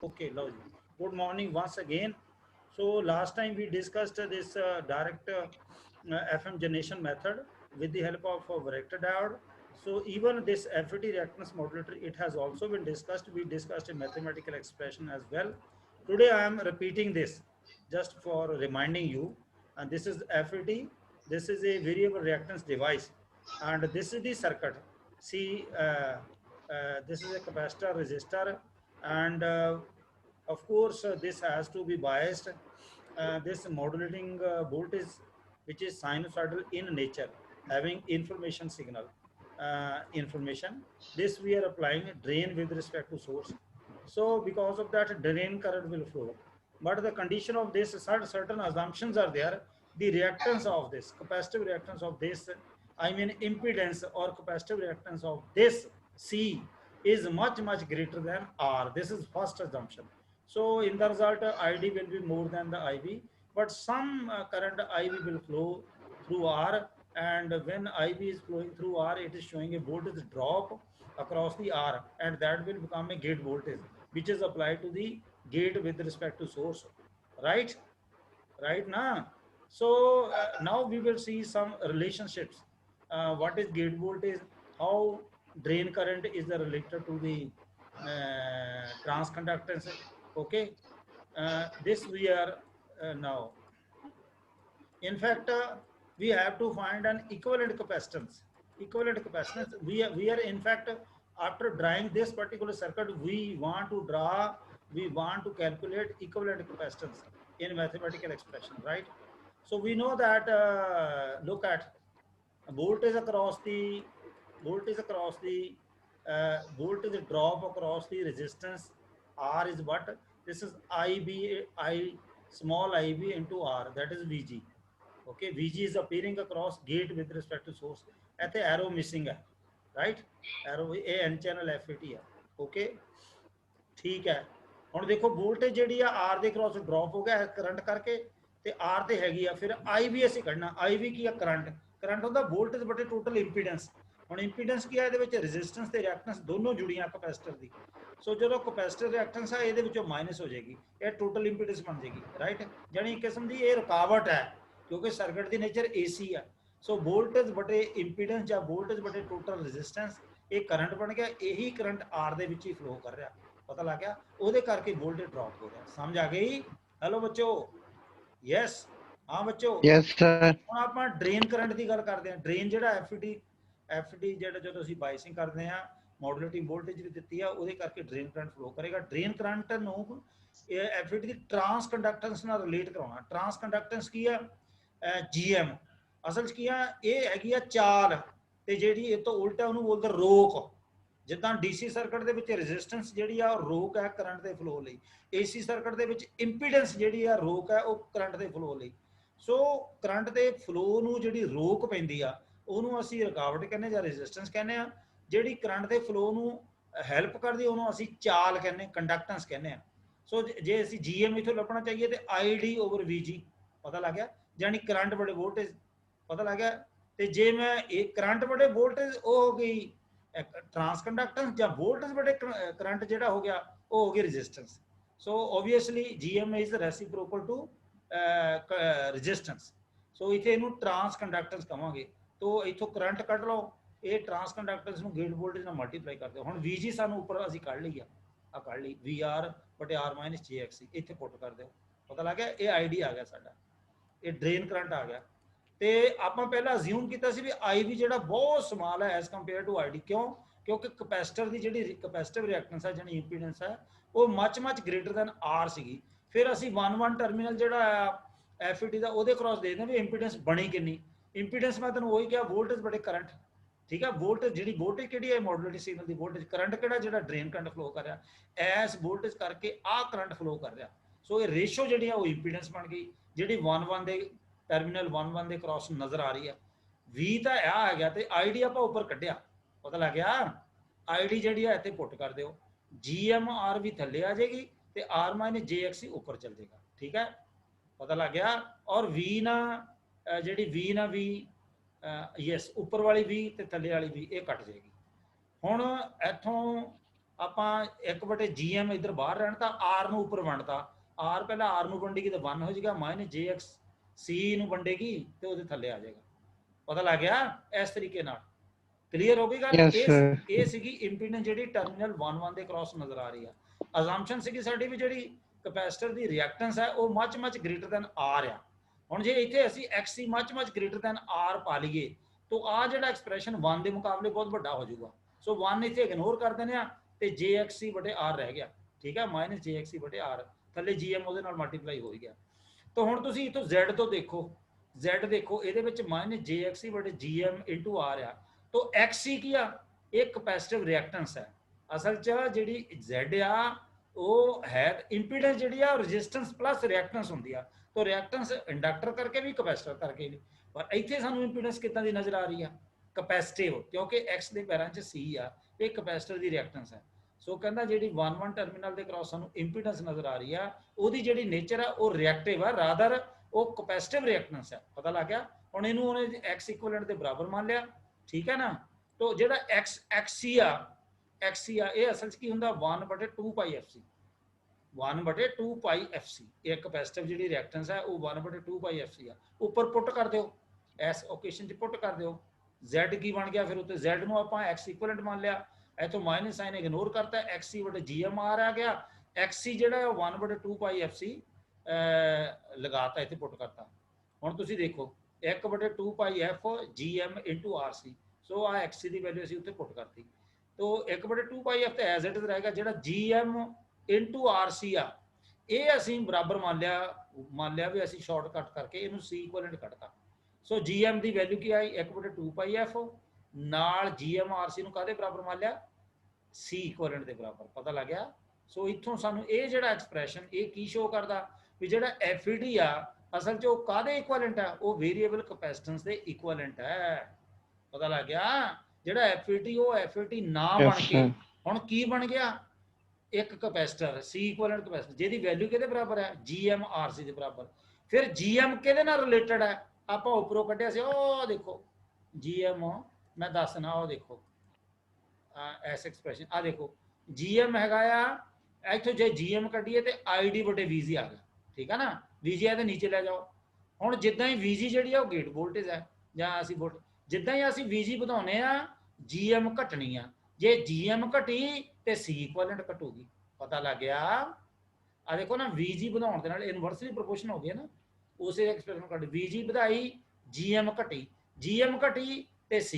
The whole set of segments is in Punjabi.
Okay, lovely. Good morning once again. So last time we discussed this direct FM generation method with the help of a Varactor diode. So even this FET reactance modulator, it has also been discussed. We discussed a mathematical expression as well. Today I am repeating this just for reminding you. And this is FET. This is a variable reactance device, and this is the circuit. See, this is a capacitor, resistor, and of course, this has to be biased. This modulating voltage, which is sinusoidal in nature, having information signal information. This we are applying drain with respect to source. So because of that, drain current will flow. But the condition of this, certain assumptions are there. The reactance of this, capacitive reactance of this, I mean impedance or capacitive reactance of this C is much greater than R. This is first assumption. So in the result, ID will be more than the IB, but some current IB will flow through R, and when IB is flowing through R, it is showing a voltage drop across the R, and that will become a gate voltage, which is applied to the gate with respect to source, right? Right now. So now we will see some relationships. What is gate voltage? How drain current is related to the transconductance? Okay, this we are now. In fact, we have to find an equivalent capacitance. Equivalent capacitance. We are in fact, after drawing this particular circuit, we want to calculate equivalent capacitance in mathematical expression, right? So we know that, look at voltage across the voltage across the voltage drop across the resistance R is what? This is I small ib into R, that is Vg. Okay, Vg is appearing across gate with respect to source. ਇੱਥੇ arrow missing ਹੈ, right? Arrow ਇਹ n channel FET ਹੈ. Okay, ਠੀਕ ਹੈ। ਹੁਣ ਦੇਖੋ ਵੋਲਟੇਜ ਜਿਹੜੀ ਆ R ਦੇ ਕ੍ਰੋਸ ਡ੍ਰੌਪ ਹੋ ਗਿਆ ਕਰੰਟ ਕਰਕੇ, ਤੇ R ਤੇ ਹੈਗੀ ਆ, ਫਿਰ I ਵੀ ਅਸੀਂ ਕੱਢਣਾ। I ਵੀ ਕੀ ਆ? ਕਰੰਟ। ਕਰੰਟ ਹੁੰਦਾ ਵੋਲਟੇਜ ਬਟੇ ਟੋਟਲ ਇੰਪੀਡੈਂਸ। ਹੁਣ ਇੰਪੀਡੈਂਸ ਕੀ ਆ? ਇਹਦੇ ਵਿੱਚ ਰੈਜ਼ਿਸਟੈਂਸ ਤੇ ਰਿਐਕਟੈਂਸ ਦੋਨੋਂ ਜੁੜੀਆਂ ਕਪੈਸਿਟਰ ਦੀ। ਸੋ ਜਦੋਂ ਕਪੈਸਿਟਰ ਰਿਐਕਟੈਂਸ ਆ, ਇਹਦੇ ਵਿੱਚੋਂ ਮਾਈਨਸ ਹੋ ਜਾਏਗੀ, ਇਹ ਟੋਟਲ ਇੰਪੀਡੈਂਸ ਬਣ ਜਾਏਗੀ, ਰਾਈਟ? ਜਾਨੀ ਇੱਕ ਕਿਸਮ ਦੀ ਇਹ ਰੁਕਾਵਟ ਹੈ, ਕਿਉਂਕਿ ਸਰਕਟ ਦੀ ਨੇਚਰ AC ਆ। ਸੋ ਵੋਲਟੇਜ ਬਟੇ ਇੰਪੀਡੈਂਸ ਜਾਂ ਵੋਲਟੇਜ ਬਟੇ ਟੋਟਲ ਰੈਜ਼ਿਸਟੈਂਸ, ਇਹ ਕਰੰਟ ਬਣ ਗਿਆ। ਇਹੀ ਕਰੰਟ R ਦੇ ਵਿੱਚ ਹੀ ਫਲੋ ਕਰ ਰਿਹਾ, ਪਤਾ ਲੱਗ ਗਿਆ? ਉਹਦੇ ਕਰਕੇ ਵੋਲਟੇਜ ਡ੍ਰੌਪ ਹੋ ਰਿਹਾ। ਸਮਝ ਆ ਗਈ? ਹੈਲੋ ਬੱਚੋ, ਯੈਸ? ਹਾਂ ਬੱਚੋ, Yes, sir. ਹੁਣ ਆਪਾਂ ਡਰੇਨ ਕਰੰਟ ਦੀ ਗੱਲ ਕਰਦੇ ਹਾਂ। ਡਰੇਨ ਜਿਹੜਾ ਐਫਡੀ ਜਿਹੜਾ ਜਦੋਂ ਅਸੀਂ ਬਾਈਸਿੰਗ ਕਰਦੇ ਹਾਂ, ਮੋਡੂਲੇਟਿੰਗ ਵੋਲਟੇਜ ਵੀ ਦਿੱਤੀ ਆ, ਉਹਦੇ ਕਰਕੇ ਡਰੇਨ ਕਰੰਟ ਫਲੋ ਕਰੇਗਾ। ਡਰੇਨ ਕਰੰਟ ਨੂੰ ਐਫਡੀ ਦੀ ਟਰਾਂਸ ਕੰਡਕਟੈਂਸ ਨਾਲ ਰਿਲੇਟ ਕਰਾਉਣਾ। ਟਰਾਂਸ ਕੰਡਕਟੈਂਸ ਕੀ ਆ? GM। ਅਸਲ 'ਚ ਕੀ ਆ? ਇਹ ਹੈਗੀ ਆ ਚਾਲ, ਤੇ ਜਿਹੜੀ ਇਹ ਤੋਂ ਉਲਟਾ ਉਹਨੂੰ ਬੋਲਦੇ ਰੋਕ। ਜਿੱਦਾਂ DC ਸਰਕਟ ਦੇ ਵਿੱਚ ਰੈਜ਼ਿਸਟੈਂਸ ਜਿਹੜੀ ਆ ਉਹ ਰੋਕ ਹੈ ਕਰੰਟ ਦੇ ਫਲੋ ਲਈ, AC ਸਰਕਟ ਦੇ ਵਿੱਚ ਇੰਪੀਡੈਂਸ ਜਿਹੜੀ ਆ ਰੋਕ ਹੈ ਉਹ ਕਰੰਟ ਦੇ ਫਲੋ ਲਈ। ਸੋ ਕਰੰਟ ਦੇ ਫਲੋ ਨੂੰ ਜਿਹੜੀ ਰੋਕ ਪੈਂਦੀ ਆ, ਉਹਨੂੰ ਅਸੀਂ ਰੁਕਾਵਟ ਕਹਿੰਦੇ ਜਾਂ ਰੈਜ਼ਿਸਟੈਂਸ ਕਹਿੰਦੇ ਆ। ਜਿਹੜੀ ਕਰੰਟ ਦੇ ਫਲੋ ਨੂੰ ਹੈਲਪ ਕਰਦੀ, ਉਹਨੂੰ ਅਸੀਂ ਚਾਲ ਕਹਿੰਦੇ, ਕੰਡਕਟੈਂਸ ਕਹਿੰਦੇ ਆ। ਸੋ ਜੇ ਅਸੀਂ GM ਇਥੋਂ ਲੱਭਣਾ ਚਾਹੀਏ ਤੇ ID/VG, ਪਤਾ ਲੱਗ ਗਿਆ? ਜਾਨੀ ਕਰੰਟ ਬੜੇ ਵੋਲਟੇਜ, ਪਤਾ ਲੱਗ ਗਿਆ? ਤੇ ਜੇ ਮੈਂ ਇਹ ਕਰੰਟ ਬੜੇ ਵੋਲਟੇਜ, ਉਹ ਹੋ ਗਈ ਟਰਾਂਸ ਕੰਡਕਟੈਂਸ, ਜਾਂ ਵੋਲਟੇਜ ਬੜੇ ਕਰੰਟ ਜਿਹੜਾ ਹੋ ਗਿਆ, ਉਹ ਹੋ ਗਈ resistance. So obviously GM is reciprocal to resistance. So ਇੱਥੇ ਇਹਨੂੰ ਟਰਾਂਸ ਕੰਡਕਟੈਂਸ ਕਹਾਂਗੇ। ਤੋ ਇੱਥੋਂ ਕਰੰਟ ਕੱਢ ਲਓ, ਇਹ ਟਰਾਂਸ ਕੰਡਕਟੈਂਸ ਨੂੰ ਗੇਟ ਵੋਲਟੇਜ ਨਾਲ ਮਲਟੀਪਲਾਈ ਕਰ ਦਿਓ। ਹੁਣ VG ਸਾਨੂੰ ਉੱਪਰ ਅਸੀਂ ਕੱਢ ਲਈ ਆ ਕੱਢ ਲਈ, VR/R-JXC ਇੱਥੇ ਪੁੱਟ ਕਰ ਦਿਓ, ਪਤਾ ਲੱਗ ਗਿਆ? ਇਹ ID ਆ ਗਿਆ ਸਾਡਾ, ਇਹ ਡਰੇਨ ਕਰੰਟ ਆ ਗਿਆ। ਤੇ ਆਪਾਂ ਪਹਿਲਾਂ ਅਸਿਊਮ ਕੀਤਾ ਸੀ ਵੀ IV ਜਿਹੜਾ ਬਹੁਤ ਸਮਾਲ ਹੈ ਐਜ਼ ਕੰਪੇਅਰ ਟੂ ID। ਕਿਉਂ? ਕਿਉਂਕਿ ਕਪੈਸਿਟਰ ਦੀ ਜਿਹੜੀ ਕਪੈਸਿਟਿਵ ਰਿਐਕਟੈਂਸ ਹੈ, ਜਿਹੜੀ ਇੰਪੀਡੈਂਸ ਹੈ, ਉਹ ਮੱਚ ਗ੍ਰੇਟਰ ਦੈਨ R ਸੀਗੀ। ਫਿਰ ਅਸੀਂ 1 ਟਰਮੀਨਲ ਜਿਹੜਾ ਆ FET ਦਾ, ਉਹਦੇ ਕ੍ਰੋਸ ਦੇਖਦੇ ਵੀ ਇੰਪੀਡੈਂਸ ਬਣੀ ਕਿੰਨੀ। ਇੰਪੀਡੈਂਸ ਮੈਂ ਤੁਹਾਨੂੰ ਉਹੀ ਕਿਹਾ, ਵੋਲਟੇਜ ਬੜੇ ਕਰੰਟ, ਠੀਕ ਹੈ? ਵੋਲਟੇਜ ਜਿਹੜੀ ਵੋਲਟੇਜ ਕਿਹੜੀ ਹੈ? ਮੋਡੂਲੇਟਿੰਗ ਸਿਗਨਲ ਦੀ ਵੋਲਟੇਜ। ਕਰੰਟ ਕਿਹੜਾ? ਜਿਹੜਾ ਡਰੇਨ ਕਰੰਟ ਫਲੋ ਕਰ ਰਿਹਾ, ਐਸ ਵੋਲਟੇਜ ਕਰਕੇ ਆਹ ਕਰੰਟ ਫਲੋ ਕਰ ਰਿਹਾ। ਸੋ ਇਹ ਰੇਸ਼ੋ ਜਿਹੜੀ ਆ ਉਹ ਇੰਪੀਡੈਂਸ ਬਣ ਗਈ, ਜਿਹੜੀ 1 ਦੇ ਟਰਮੀਨਲ 1 ਦੇ ਕ੍ਰੋਸ ਨਜ਼ਰ ਆ ਰਹੀ ਆ। V ਤਾਂ ਆ ਆ ਗਿਆ, ਤੇ ID ਆਪਾਂ ਉੱਪਰ ਕੱਢਿਆ, ਪਤਾ ਲੱਗ ਗਿਆ? ID ਜਿਹੜੀ ਆ ਇੱਥੇ ਪੁੱਟ ਕਰ ਦਿਓ, GMR ਵੀ ਥੱਲੇ ਆ ਜਾਏਗੀ, ਤੇ R-JXC ਉੱਪਰ ਚੱਲ ਜਾਏਗਾ, ਠੀਕ ਹੈ? ਪਤਾ ਲੱਗ ਗਿਆ? ਔਰ V ਜਿਹੜੀ V ਯੈਸ, ਉੱਪਰ ਵਾਲੀ V ਤੇ ਥੱਲੇ ਵਾਲੀ V ਇਹ ਕੱਟ ਜਾਏਗੀ। ਹੁਣ ਇੱਥੋਂ ਆਪਾਂ 1/GM इधर बाहर रहना था, R ਨੂੰ ਉੱਪਰ ਵੰਡਤਾ, R ਪਹਿਲਾਂ R ਨੂੰ ਵੰਡੇਗੀ ਤਾਂ 1 ਹੋ ਜਾਏਗਾ, -JX C ਨੂੰ ਵੰਡੇਗੀ ਤੇ ਉਹਦੇ ਥੱਲੇ ਆ ਜਾਏਗਾ। ਪਤਾ ਲੱਗ ਗਿਆ? ਇਸ ਤਰੀਕੇ ਨਾਲ ਕਲੀਅਰ ਹੋ ਗਈ ਗੱਲ। ਇਹ ਸੀਗੀ ਇੰਪੀਡੈਂਸ ਜਿਹੜੀ ਟਰਮੀਨਲ 1 1 ਦੇ ਕ੍ਰਾਸ ਨਜ਼ਰ ਆ ਰਹੀ ਆ। ਅਜ਼ੰਪਸ਼ਨ ਸੀਗੀ ਸਾਡੀ ਵੀ ਜਿਹੜੀ ਕਪੈਸਿਟਰ ਦੀ ਰਿਐਕਟੈਂਸ ਹੈ ਉਹ ਮਚ ਗ੍ਰੇਟਰ ਦੈਨ R ਆ। ਹੁਣ ਜੇ ਇੱਥੇ ਅਸੀਂ XC much greater then R ਪਾ ਲਈਏ ਤਾਂ ਆ ਜਿਹੜਾ ਐਕਸਪ੍ਰੈਸ਼ਨ 1 ਦੇ ਮੁਕਾਬਲੇ ਬਹੁਤ ਵੱਡਾ ਹੋ ਜਾਊਗਾ। ਸੋ 1 ਇੱਥੇ ਇਗਨੋਰ ਕਰ ਦਿੰਦੇ ਆ ਤੇ JXC/R ਰਹਿ ਗਿਆ। ਠੀਕ ਹੈ, -JXC/R ਥੱਲੇ GM ਉਹਦੇ ਨਾਲ ਮਲਟੀਪਲਾਈ ਹੋ ਹੀ ਗਿਆ। ਤਾਂ ਹੁਣ ਤੁਸੀਂ ਇਥੋਂ Z ਤੋਂ ਦੇਖੋ, Z ਦੇਖੋ ਇਹਦੇ ਵਿੱਚ -JXC/GM × R ਆ। तो XC ਕੀ ਆ? ਇਹ ਕਪੈਸਿਟਿਵ ਰਿਐਕਟੈਂਸ ਹੈ। ਅਸਲ 'ਚ ਜਿਹੜੀ Z ਆ ਉਹ ਹੈ ਇੰਪੀਡੈਂਸ ਜਿਹੜੀ ਆ ਰੈਜ਼ਿਸਟੈਂਸ ਪਲੱਸ ਰਿਐਕਟੈਂਸ ਹੁੰਦੀ ਆ। तो ਰਿਐਕਟੈਂਸ ਇੰਡਕਟਰ ਕਰਕੇ ਵੀ ਕਪੈਸਿਟਰ ਕਰਕੇ ਵੀ, ਪਰ ਇੱਥੇ ਸਾਨੂੰ ਇੰਪੀਡੈਂਸ ਕਿੱਦਾਂ ਦੀ ਨਜ਼ਰ ਆ ਰਹੀ ਆ? ਕਪੈਸਿਟਿਵ, ਕਿਉਂਕਿ X ਦੇ ਪੈਰਾਂ 'ਚ C ਆ, ਇਹ ਕਪੈਸਿਟਰ ਦੀ ਰਿਐਕਟੈਂਸ ਹੈ। ਸੋ ਕਹਿੰਦਾ ਜਿਹੜੀ 1 1 ਟਰਮੀਨਲ ਦੇ ਕ੍ਰਾਸ ਸਾਨੂੰ ਇੰਪੀਡੈਂਸ ਨਜ਼ਰ ਆ ਰਹੀ ਆ, ਉਹਦੀ ਜਿਹੜੀ ਨੇਚਰ ਆ ਉਹ ਰਿਐਕਟਿਵ ਆ, ਰਾਦਰ ਉਹ ਕਪੈਸਿਟਿਵ ਰਿਐਕਟੈਂਸ ਹੈ। ਪਤਾ ਲੱਗ ਗਿਆ? ਹੁਣ ਇਹਨੂੰ ਉਹਨੇ X ਇਕੁਇਵਲੈਂਟ ਦੇ ਬਰਾਬਰ ਮੰਨ ਲਿਆ। ਠੀਕ ਹੈ ਨਾ? तो ਜਿਹੜਾ XC ਆ ਇਹ ਅਸਲ 'ਚ ਕੀ ਹੁੰਦਾ? 1/2 ਪਾਈ FC, 1/2 ਪਾਈ FC। ਇਹ ਕਪੈਸਿਟਿਵ ਜਿਹੜੀ ਰਿਐਕਟੈਂਸ ਹੈ ਉਹ 1/2 ਪਾਈ FC ਆ। ਉੱਪਰ ਪੁੱਟ ਕਰ ਦਿਓ, ਇਸ ਓਕੇਸ਼ਨ 'ਚ ਪੁੱਟ ਕਰ ਦਿਓ। Z ਕੀ ਬਣ ਗਿਆ ਫਿਰ ਉੱਤੇ? Z ਨੂੰ ਆਪਾਂ X ਇਕੁਇਵਲੈਂਟ ਮੰਨ ਲਿਆ, ਇੱਥੋਂ ਮਾਈਨਸ ਸਾਈਨ ਇਗਨੋਰ ਕਰਤਾ, XC/GM R ਆ ਗਿਆ। XC ਜਿਹੜਾ ਉਹ 1/2 ਪਾਈ FC ਲਗਾਤਾ, ਇੱਥੇ ਪੁੱਟ ਕਰਤਾ। ਹੁਣ ਤੁਸੀਂ ਦੇਖੋ 1/2 ਪਾਈ F GM × RC। ਸੋ ਆ XC ਦੀ ਵੈਲਿਊ ਅਸੀਂ ਉੱਥੇ ਪੁੱਟ ਕਰਤੀ। तो 1/2 ਪਾਈ F ਤੇ ਐਜ਼ ਇਟ ਇਜ਼ ਰਹੇਗਾ। ਜਿਹੜਾ GM × RC ਆ ਇਹ ਅਸੀਂ ਬਰਾਬਰ ਮੰਨ ਲਿਆ ਵੀ ਅਸੀਂ ਸ਼ਾਰਟਕਟ ਕਰਕੇ ਇਹਨੂੰ C ਇਕੁਇਵਲੈਂਟ ਕੱਢਤਾ। ਸੋ GM ਦੀ ਵੈਲਿਊ ਕੀ ਆਈ? 1/2 ਪਾਈ F ਨਾਲ GM RC ਨੂੰ ਕਾਹਦੇ ਬਰਾਬਰ ਮੰਨ ਲਿਆ? C ਇਕੁਇਵਲੈਂਟ ਦੇ ਬਰਾਬਰ। ਪਤਾ ਲੱਗ ਗਿਆ? ਸੋ ਇੱਥੋਂ ਸਾਨੂੰ ਇਹ ਜਿਹੜਾ ਐਕਸਪ੍ਰੈਸ਼ਨ ਇਹ ਕੀ ਸ਼ੋ ਕਰਦਾ ਵੀ ਜਿਹੜਾ FET ਆ ਅਸਲ 'ਚ ਉਹ ਕਾਹਦੇ ਇਕੁਇਵਲੈਂਟ ਆ? ਉਹ ਵੇਰੀਏਬਲ ਕਪੈਸਿਟੈਂਸ ਦੇ ਇਕੁਇਵਲੈਂਟ ਹੈ। ਪਤਾ ਲੱਗ ਗਿਆ? ਜਿਹੜਾ FET ਉਹ FET ਨਾ ਬਣ ਕੇ ਹੁਣ ਕੀ ਬਣ ਗਿਆ? ਇੱਕ ਕਪੈਸਿਟਰ C ਇਕੁਇਵਲੈਂਟ ਕਪੈਸਿਟਰ ਜਿਹਦੀ ਵੈਲਿਊ ਕਿਹਦੇ ਬਰਾਬਰ ਹੈ? GM RC ਦੇ ਬਰਾਬਰ। ਫਿਰ GM ਕਿਹਦੇ ਨਾਲ ਰਿਲੇਟਡ ਹੈ? ਆਪਾਂ ਉੱਪਰੋਂ ਕੱਢਿਆ ਸੀ, ਉਹ ਦੇਖੋ GM ਮੈਂ ਦੱਸਣਾ, ਉਹ ਦੇਖੋ ਐਸ ਐਕਸਪ੍ਰੈਸ਼ਨ ਆ ਦੇਖੋ GM ਹੈਗਾ ਆ, ਇੱਥੋਂ ਜੇ GM ਕੱਢੀਏ ਤੇ ID/VG ਆ ਗਿਆ। ਠੀਕ ਹੈ ਨਾ? VG ਇਹਦੇ ਨੀਚੇ ਲੈ ਜਾਓ। ਹੁਣ ਜਿੱਦਾਂ ਹੀ VG ਜਿਹੜੀ ਆ ਉਹ ਗੇਟ ਵੋਲਟੇਜ ਹੈ ਜਾਂ ਅਸੀਂ ਜਿੱਦਾਂ ਹੀ ਅਸੀਂ VG ਵਧਾਉਨੇ ਆ GM ਘਟਣੀ ਆ। ਜੇ GM ਘਟੀ ਤੇ C ਇਕੁਇਵਲੈਂਟ ਘਟੂਗੀ। ਪਤਾ ਲੱਗ ਗਿਆ? ਆ ਦੇਖੋ ਨਾ VG ਵਧਾਉਣ ਦੇ ਨਾਲ ਇਨਵਰਸਲੀ ਪ੍ਰੋਪੋਰਸ਼ਨ ਹੋ ਗਿਆ ਨਾ। ਉਸੇ ਐਕਸਪ੍ਰੈਸ਼ਨ ਕੱਢ VG ਵਧਾਈ GM ਘਟੀ, GM ਘਟੀ ਤੇ C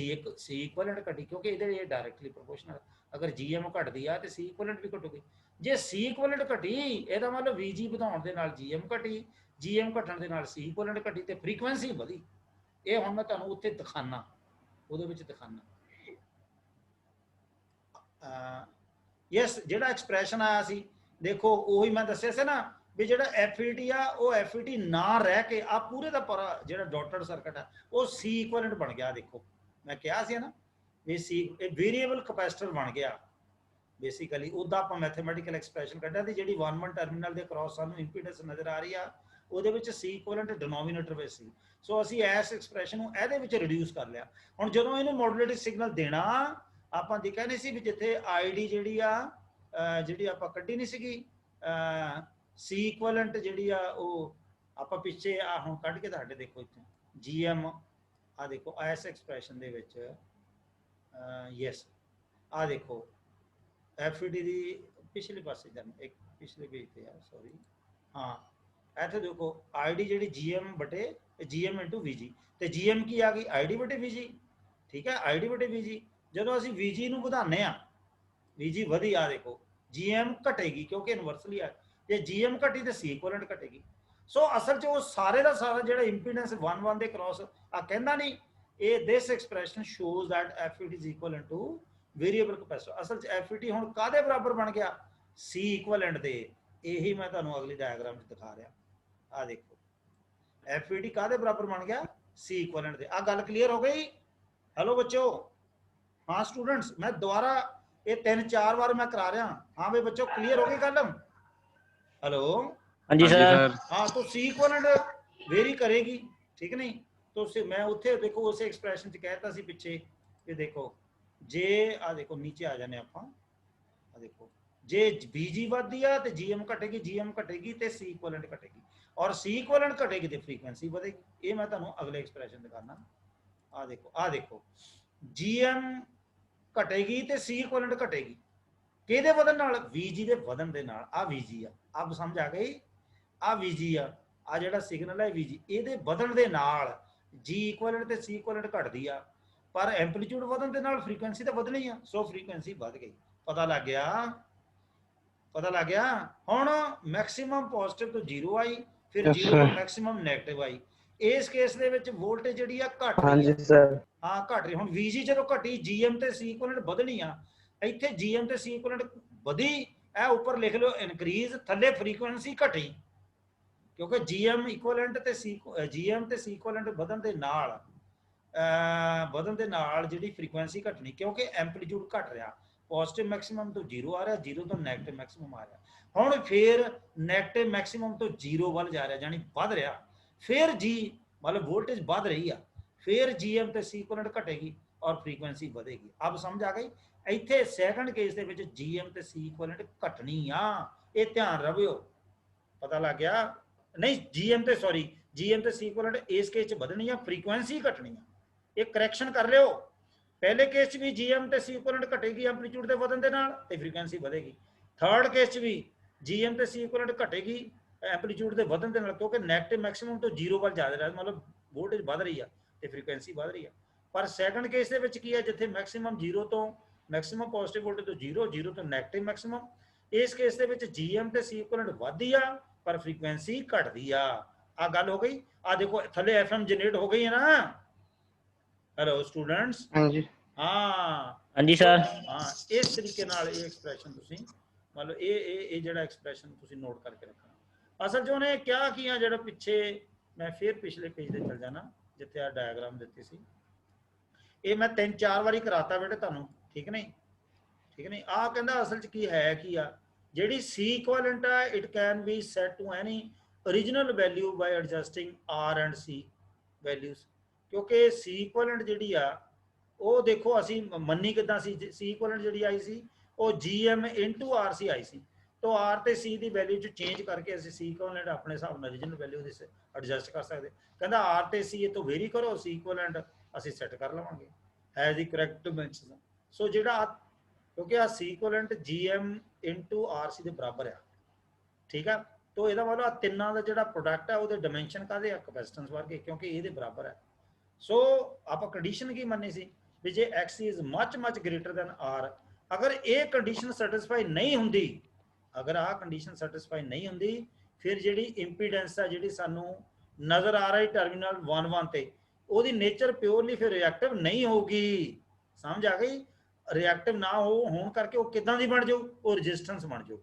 ਇਕੁਇਵਲੈਂਟ ਘਟੀ, ਕਿਉਂਕਿ ਇਹਦੇ ਇਹ ਡਾਇਰੈਕਟਲੀ ਪ੍ਰੋਪੋਰਸ਼ਨਲ। ਅਗਰ GM ਘਟਦੀ ਆ ਤੇ C ਇਕੁਇਵਲੈਂਟ ਵੀ ਘਟੂਗੀ। ਜੇ C ਇਕੁਇਵਲੈਂਟ ਘਟੀ ਇਹਦਾ ਮਤਲਬ VG ਵਧਾਉਣ ਦੇ ਨਾਲ GM ਘਟੀ, GM ਘਟਣ ਦੇ ਨਾਲ C ਇਕੁਇਵਲੈਂਟ ਘਟੀ ਤੇ ਫ੍ਰੀਕੁਐਂਸੀ ਵਧੀ। ਇਹ ਹੁਣ ਮੈਂ ਤੁਹਾਨੂੰ ਉੱਥੇ ਦਿਖਾਣਾ, ਉਹਦੇ ਵਿੱਚ ਦਿਖਾਣਾ। ਯੈਸ, ਜਿਹੜਾ ਐਕਸਪ੍ਰੈਸ਼ਨ ਆਇਆ ਸੀ ਦੇਖੋ ਉਹੀ ਮੈਂ ਦੱਸਿਆ ਸੀ ਨਾ ਵੀ ਜਿਹੜਾ FET ਆ ਉਹ FET ਨਾ ਰਹਿ ਕੇ ਆ ਪੂਰੇ ਦਾ ਪੂਰਾ ਜਿਹੜਾ ਡਾਟਡ ਸਰਕਟ ਆ ਉਹ C ਇਕੁਇਵਲੈਂਟ ਬਣ ਗਿਆ। ਦੇਖੋ ਮੈਂ ਕਿਹਾ ਸੀ ਨਾ ਵੀ C ਇਹ ਵੇਰੀਏਬਲ ਕਪੈਸਿਟਰ ਬਣ ਗਿਆ ਬੇਸਿਕਲੀ। ਉਹਦਾ ਆਪਾਂ ਮੈਥਮੈਟੀਕਲ ਐਕਸਪ੍ਰੈਸ਼ਨ ਕੱਢਿਆ ਤੇ ਜਿਹੜੀ 1 1 ਟਰਮੀਨਲ ਦੇ ਕ੍ਰਾਸ ਸਾਨੂੰ ਇੰਪੀਡੈਂਸ ਨਜ਼ਰ ਆ ਰਹੀ ਆ ਉਹਦੇ ਵਿੱਚ C ਇਕੁਇਵਲੈਂਟ ਡਿਨੋਮੀਨੇਟਰ ਵਿੱਚ ਸੀ। ਸੋ ਅਸੀਂ ਇਸ ਐਕਸਪ੍ਰੈਸ਼ਨ ਨੂੰ ਇਹਦੇ ਵਿੱਚ ਰਿਡਿਊਸ ਕਰ ਲਿਆ। ਹੁਣ ਜਦੋਂ ਇਹਨੂੰ ਮੋਡੂਲੇਟਿਵ ਸਿਗਨਲ ਦੇਣਾ ਆਪਾਂ ਦੇਖਿਆ ਨਹੀਂ ਸੀ ਵੀ ਜਿੱਥੇ ID ਜਿਹੜੀ ਆ ਜਿਹੜੀ ਆਪਾਂ ਕੱਢੀ ਨਹੀਂ ਸੀਗੀ C ਇਕੁਇਵਲੈਂਟ ਜਿਹੜੀ ਆ ਉਹ ਆਪਾਂ ਪਿੱਛੇ ਆ ਹੁਣ ਕੱਢ ਕੇ ਤੁਹਾਡੇ ਦੇਖੋ ਇੱਥੇ GM ਆ ਦੇਖੋ ਇਸ ਐਕਸਪ੍ਰੈਸ਼ਨ ਦੇ ਵਿੱਚ ਯੈਸ ਆ ਦੇਖੋ FET ਦੀ ਪਿਛਲੇ ਪਾਸੇ ਜਾਨ ਇੱਕ ਪਿਛਲੇ ਪੇਜ ਤੇ ਆ ਸੌਰੀ ਹਾਂ ਇੱਥੇ ਦੇਖੋ ID ਜਿਹੜੀ GM × VG ਤੇ GM ਕੀ ਆ ਗਈ ID/VG। ਠੀਕ ਹੈ, ID/VG। ਜਦੋਂ ਅਸੀਂ VG ਨੂੰ ਵਧਾਉਂਦੇ ਆ VG ਵਧੀ ਆ ਦੇਖੋ GM ਘਟੇਗੀ ਕਿਉਂਕਿ ਇਨਵਰਸਲੀ ਆ। ਜੇ GM ਘਟੀ ਤੇ C ਇਕੁਇਵਲੈਂਟ ਘਟੇਗੀ। ਸੋ ਅਸਲ 'ਚ ਉਹ ਸਾਰੇ ਦਾ ਸਾਰਾ ਜਿਹੜਾ ਇੰਪੀਡੈਂਸ 1 1 ਦੇ ਕ੍ਰਾਸ ਆ ਕਹਿੰਦਾ ਨਹੀਂ ਇਹ this expression shows that FET is equivalent to variable capacitor. ਅਸਲ 'ਚ FET ਹੁਣ ਕਾਹਦੇ ਬਰਾਬਰ ਬਣ ਗਿਆ? C ਇਕੁਇਵਲੈਂਟ ਦੇ। ਇਹੀ ਮੈਂ ਤੁਹਾਨੂੰ ਅਗਲੀ ਡਾਇਗਰਾਮ 'ਚ ਦਿਖਾ ਰਿਹਾ। ਆ ਦੇਖੋ FET ਕਾਹਦੇ ਬਰਾਬਰ ਬਣ ਗਿਆ? C ਇਕੁਇਵਲੈਂਟ ਦੇ। ਆ ਗੱਲ ਕਲੀਅਰ ਹੋ ਗਈ? ਹੈਲੋ ਬੱਚੋ, हाँ स्टूडेंट्स, मैं दोबारा ये 3 4 बार मैं करा रहा। हाँ भाई बच्चों क्लियर हो गई गल? हेलो हाँ जी सर। हाँ तो C इक्विवेलेंट वेरी करेगी। ठीक नहीं? तो मैं उत्थे देखो उस एक्सप्रेशन च कहता सी पिछे कि देखो जे आ देखो नीचे आ जाने आप देखो जे VG ਵਧਦੀ ਆ ਤੇ GM ਘਟੇਗੀ, GM ਘਟੇਗੀ ਤੇ C ਇਕੁਇवेलेंट ਘਟੇਗੀ, ਔਰ C ਇਕੁਇवेलेंट ਘਟੇਗੀ ਤੇ ਫ੍ਰੀਕੁਐਂਸੀ ਵਧੇਗੀ। ਇਹ ਮੈਂ ਤੁਹਾਨੂੰ ਅਗਲੇ ਐਕਸਪ੍ਰੈਸ਼ਨ ਦਿਖਾਣਾ। ਆ ਦੇਖੋ GM ਘਟੇਗੀ ਤੇ C ਇਕੁਇवेलेंट ਘਟੇਗੀ, ਕਿਹਦੇ ਵਧਣ ਨਾਲ? VG ਦੇ ਵਧਣ ਦੇ ਨਾਲ। ਆ VG ਆ, ਆਪ ਸਮਝ ਆ ਗਈ? ਆ VG ਆ ਜਿਹੜਾ ਸਿਗਨਲ ਹੈ VG, ਇਹਦੇ ਵਧਣ ਦੇ ਨਾਲ G ਇਕੁਇवेलेंट ਤੇ C ਇਕੁਇवेलेंट ਘਟਦੀ ਆ, ਪਰ ਐਂਪਲੀਟਿਊਡ ਵਧਣ ਦੇ ਨਾਲ ਫ੍ਰੀਕੁਐਂਸੀ ਤਾਂ ਵਧਣੀ ਆ, ਸੋ ਫ੍ਰੀਕੁਐਂਸੀ ਵੱਧ ਗਈ। ਪਤਾ ਲੱਗ ਗਿਆ? ਪਤਾ ਲੱਗ ਗਿਆ? ਹੁਣ ਮੈਕਸਿਮਮ ਪੋਜ਼ਿਟਿਵ ਤੋਂ 0 ਆਈ, ਫਿਰ 0 ਤੋਂ ਮੈਕਸਿਮਮ ਨੈਗੇਟਿਵ ਆਈ। ਇਸ ਕੇਸ ਦੇ ਵਿੱਚ ਵੋਲਟੇਜ ਜਿਹੜੀ ਆ ਘਟ ਰਹੀ ਆ। ਹਾਂ ਘਟ ਰਹੀ। ਹੁਣ VG ਜਦੋਂ ਘਟੀ, GM ਤੇ C ਇਕੁਇवेलेंट ਵਧਣੀ ਆ। ਇੱਥੇ GM ਤੇ C ਇਕੁਇवेलेंट ਵਧੀ, ਇਹ ਉੱਪਰ ਲਿਖ ਲਓ ਇਨਕਰੀਜ਼, ਥੱਲੇ ਫ੍ਰੀਕੁਐਂਸੀ ਘਟੀ, ਕਿਉਂਕਿ GM ਇਕੁਇवेलेंट ਤੇ GM ਤੇ C ਇਕੁਇवेलेंट ਵਧਣ ਦੇ ਨਾਲ ਜਿਹੜੀ ਫ੍ਰੀਕੁਐਂਸੀ ਘਟਣੀ, ਕਿਉਂਕਿ ਐਂਪਲੀਟਿਊਡ ਘਟ ਰਿਹਾ। ਪੋਜ਼ਿਟਿਵ ਮੈਕਸਿਮਮ ਤੋਂ 0 ਆ ਰਿਹਾ, 0 ਤੋਂ ਨੈਗੇਟਿਵ ਮੈਕਸਿਮਮ ਆ ਰਿਹਾ। ਹੁਣ ਫਿਰ ਨੈਗੇਟਿਵ ਮੈਕਸਿਮਮ ਤੋਂ 0 ਵੱਲ ਜਾ ਰਿਹਾ, ਜਾਨੀ ਵੱਧ ਰਿਹਾ। ਫਿਰ G मतलब वोल्टेज बढ़ रही है, फिर GM ਤੇ C ਇਕੁਇवेलेंट ਘਟੇਗੀ और फ्रीक्वेंसी ਵਧੇਗੀ। अब समझ आ गई? ਇੱਥੇ ਸੈਕੰਡ ਕੇਸ ਦੇ ਵਿੱਚ GM ਤੇ C ਇਕੁਇवेलेंट ਘਟਣੀ ਆ, ਇਹ ਧਿਆਨ ਰੱਖਿਓ। ਪਤਾ ਲੱਗ ਗਿਆ? ਨਹੀਂ GM ਤੇ ਸੌਰੀ GM ਤੇ C ਇਕੁਇवेलेंट ਇਸ ਕੇਸ ਚ ਵਧਣੀ ਆ, ਫ੍ਰੀਕੁਐਂਸੀ ਘਟਣੀ ਆ। ਇਹ ਕਰੈਕਸ਼ਨ ਕਰ ਲਿਓ। ਪਹਿਲੇ ਕੇਸ ਚ ਵੀ GM ਤੇ C ਇਕੁਇवेलेंट ਘਟੇਗੀ ਐਂਪਲੀਟਿਊਡ ਦੇ ਵਧਣ ਦੇ ਨਾਲ ਤੇ ਫ੍ਰੀਕੁਐਂਸੀ ਵਧੇਗੀ। ਥਰਡ ਕੇਸ ਚ ਵੀ GM ਤੇ C ਇਕੁਇवेलेंट ਘਟੇਗੀ ਐਂਪਲੀਟਿਊਡ ਦੇ ਵਧਣ ਦੇ ਨਾਲ, ਕਿਉਂਕਿ ਨੈਗੇਟਿਵ ਮੈਕਸਿਮਮ ਤੋਂ 0 ਵੱਲ ਜਾ ਰਿਹਾ, ਮਤਲਬ ਵੋਲਟੇਜ ਵੱਧ ਰਹੀ ਆ ਤੇ ਫ੍ਰੀਕੁਐਂਸੀ ਵੱਧ ਰਹੀ ਆ। ਪਰ ਸੈਕੰਡ ਕੇਸ ਦੇ ਵਿੱਚ ਕੀ ਹੈ, ਜਿੱਥੇ ਮੈਕਸਿਮਮ 0 ਤੋਂ ਮੈਕਸਿਮਮ ਪੋਜ਼ਿਟਿਵ ਵੋਲਟੇਜ ਤੋਂ 0 ਤੋਂ ਨੈਗੇਟਿਵ ਮੈਕਸਿਮਮ, ਇਸ ਕੇਸ ਦੇ ਵਿੱਚ GM ਤੇ C ਇਕੁਇवेलेंट ਵੱਧਦੀ ਆ ਪਰ ਫ੍ਰੀਕੁਐਂਸੀ ਘਟਦੀ ਆ। ਆ ਗੱਲ ਹੋ ਗਈ? ਆ ਦੇਖੋ ਥੱਲੇ FM ਜਨਰੇਟ ਹੋ ਗਈ ਹੈ ਨਾ। Hello students. ਹਾਂਜੀ ਹਾਂ ਹਾਂਜੀ ਸਰ। ਹਾਂ ਇਸ ਤਰੀਕੇ ਨਾਲ ਇਹ ਐਕਸਪ੍ਰੈਸ਼ਨ ਤੁਸੀਂ ਮਤਲਬ ਇਹ ਜਿਹੜਾ ਐਕਸਪ੍ਰੈਸ਼ਨ ਤੁਸੀਂ ਨੋਟ ਕਰਕੇ ਰੱਖਣਾ। ਅਸਲ 'ਚ ਉਹਨੇ ਕਿਹਾ ਕੀ ਆ, ਜਿਹੜਾ ਪਿੱਛੇ ਮੈਂ ਫਿਰ ਪਿਛਲੇ ਪੇਜ ਤੇ ਚਲ ਜਾਣਾ ਜਿੱਥੇ ਆ ਡਾਇਗਰਾਮ ਦਿੱਤੀ ਸੀ, ਇਹ ਮੈਂ 3-4 ਵਾਰੀ ਕਰਾਤਾ ਬੇਟੇ ਤੁਹਾਨੂੰ, ਠੀਕ ਨਹੀਂ? ਠੀਕ ਨਹੀਂ? ਆ ਕਹਿੰਦਾ ਅਸਲ 'ਚ ਕੀ ਹੈ ਕੀ ਆ, ਜਿਹੜੀ C ਇਕੁਇवेलेंट ਆ, it can be set to any original value by adjusting R and C values, क्योंकि C इक्विवेलेंट ਜਿਹੜੀ ਆ ਉਹ ਦੇਖੋ ਅਸੀਂ ਮੰਨੀ ਕਿਦਾਂ ਸੀ, C ਇਕੁਇवेलेंट ਜਿਹੜੀ ਆਈ ਸੀ ਉਹ GM into RC ਆਈ ਸੀ, तो R ਤੇ C ਦੀ ਵੈਲਿਊ ਚ ਚੇਂਜ ਕਰਕੇ ਅਸੀਂ C ਇਕੁਇवेलेंट ਆਪਣੇ ਹਿਸਾਬ ਨਾਲ ਰੀਜਨਲ ਵੈਲਿਊ ਦੇ ਐਡਜਸਟ ਕਰ ਸਕਦੇ। ਕਹਿੰਦਾ R ਤੇ C ਇਹ ਤੋਂ ਵੇਰੀ ਕਰੋ, C ਇਕੁਇवेलेंट ਅਸੀਂ ਸੈੱਟ ਕਰ ਲਵਾਂਗੇ ਐਜ਼ ਦੀ ਕਰੈਕਟ ਮੈਂਸ਼ਨ। ਸੋ ਜਿਹੜਾ ਕਿਉਂਕਿ ਆ C ਇਕੁਇवेलेंट GM into RC ਦੇ ਬਰਾਬਰ ਆ, ਠੀਕ ਆ। तो ਇਹਦਾ ਮਤਲਬ ਆ ਤਿੰਨਾਂ ਦਾ ਜਿਹੜਾ ਪ੍ਰੋਡਕਟ ਹੈ ਉਹਦੇ ਡਾਈਮੈਂਸ਼ਨ ਕਾਹਦੇ ਆ? ਕਪੈਸਿਟੈਂਸ ਵਰਗੇ, ਕਿਉਂਕਿ ਇਹਦੇ ਬਰਾਬਰ ਹੈ। ਸੋ ਆਪਾਂ ਕੰਡੀਸ਼ਨ ਕੀ ਮੰਨੀ ਸੀ ਵੀ ਜੇ X is much greater then R, ਅਗਰ ਇਹ ਕੰਡੀਸ਼ਨ ਸੈਟੀਸਫਾਈ ਨਹੀਂ ਹੁੰਦੀ, ਅਗਰ ਆਹ ਕੰਡੀਸ਼ਨ ਸੈਟੀਸਫਾਈ ਨਹੀਂ ਹੁੰਦੀ, ਫਿਰ ਜਿਹੜੀ ਇੰਪੀਡੈਂਸ ਆ ਜਿਹੜੀ ਸਾਨੂੰ ਨਜ਼ਰ ਆ ਰਹੀ ਟਰਮੀਨਲ 1-1 ਤੇ, ਉਹਦੀ ਨੇਚਰ ਪਿਓਰਲੀ ਫਿਰ ਰਿਐਕਟਿਵ ਨਹੀਂ ਹੋਊਗੀ। ਸਮਝ ਆ ਗਈ? ਰਿਐਕਟਿਵ ਨਾ ਹੋਣ ਕਰਕੇ ਉਹ ਕਿੱਦਾਂ ਦੀ ਬਣ ਜਾਊ? ਉਹ ਰੈਜ਼ਿਸਟੈਂਸ ਬਣ ਜਾਊ।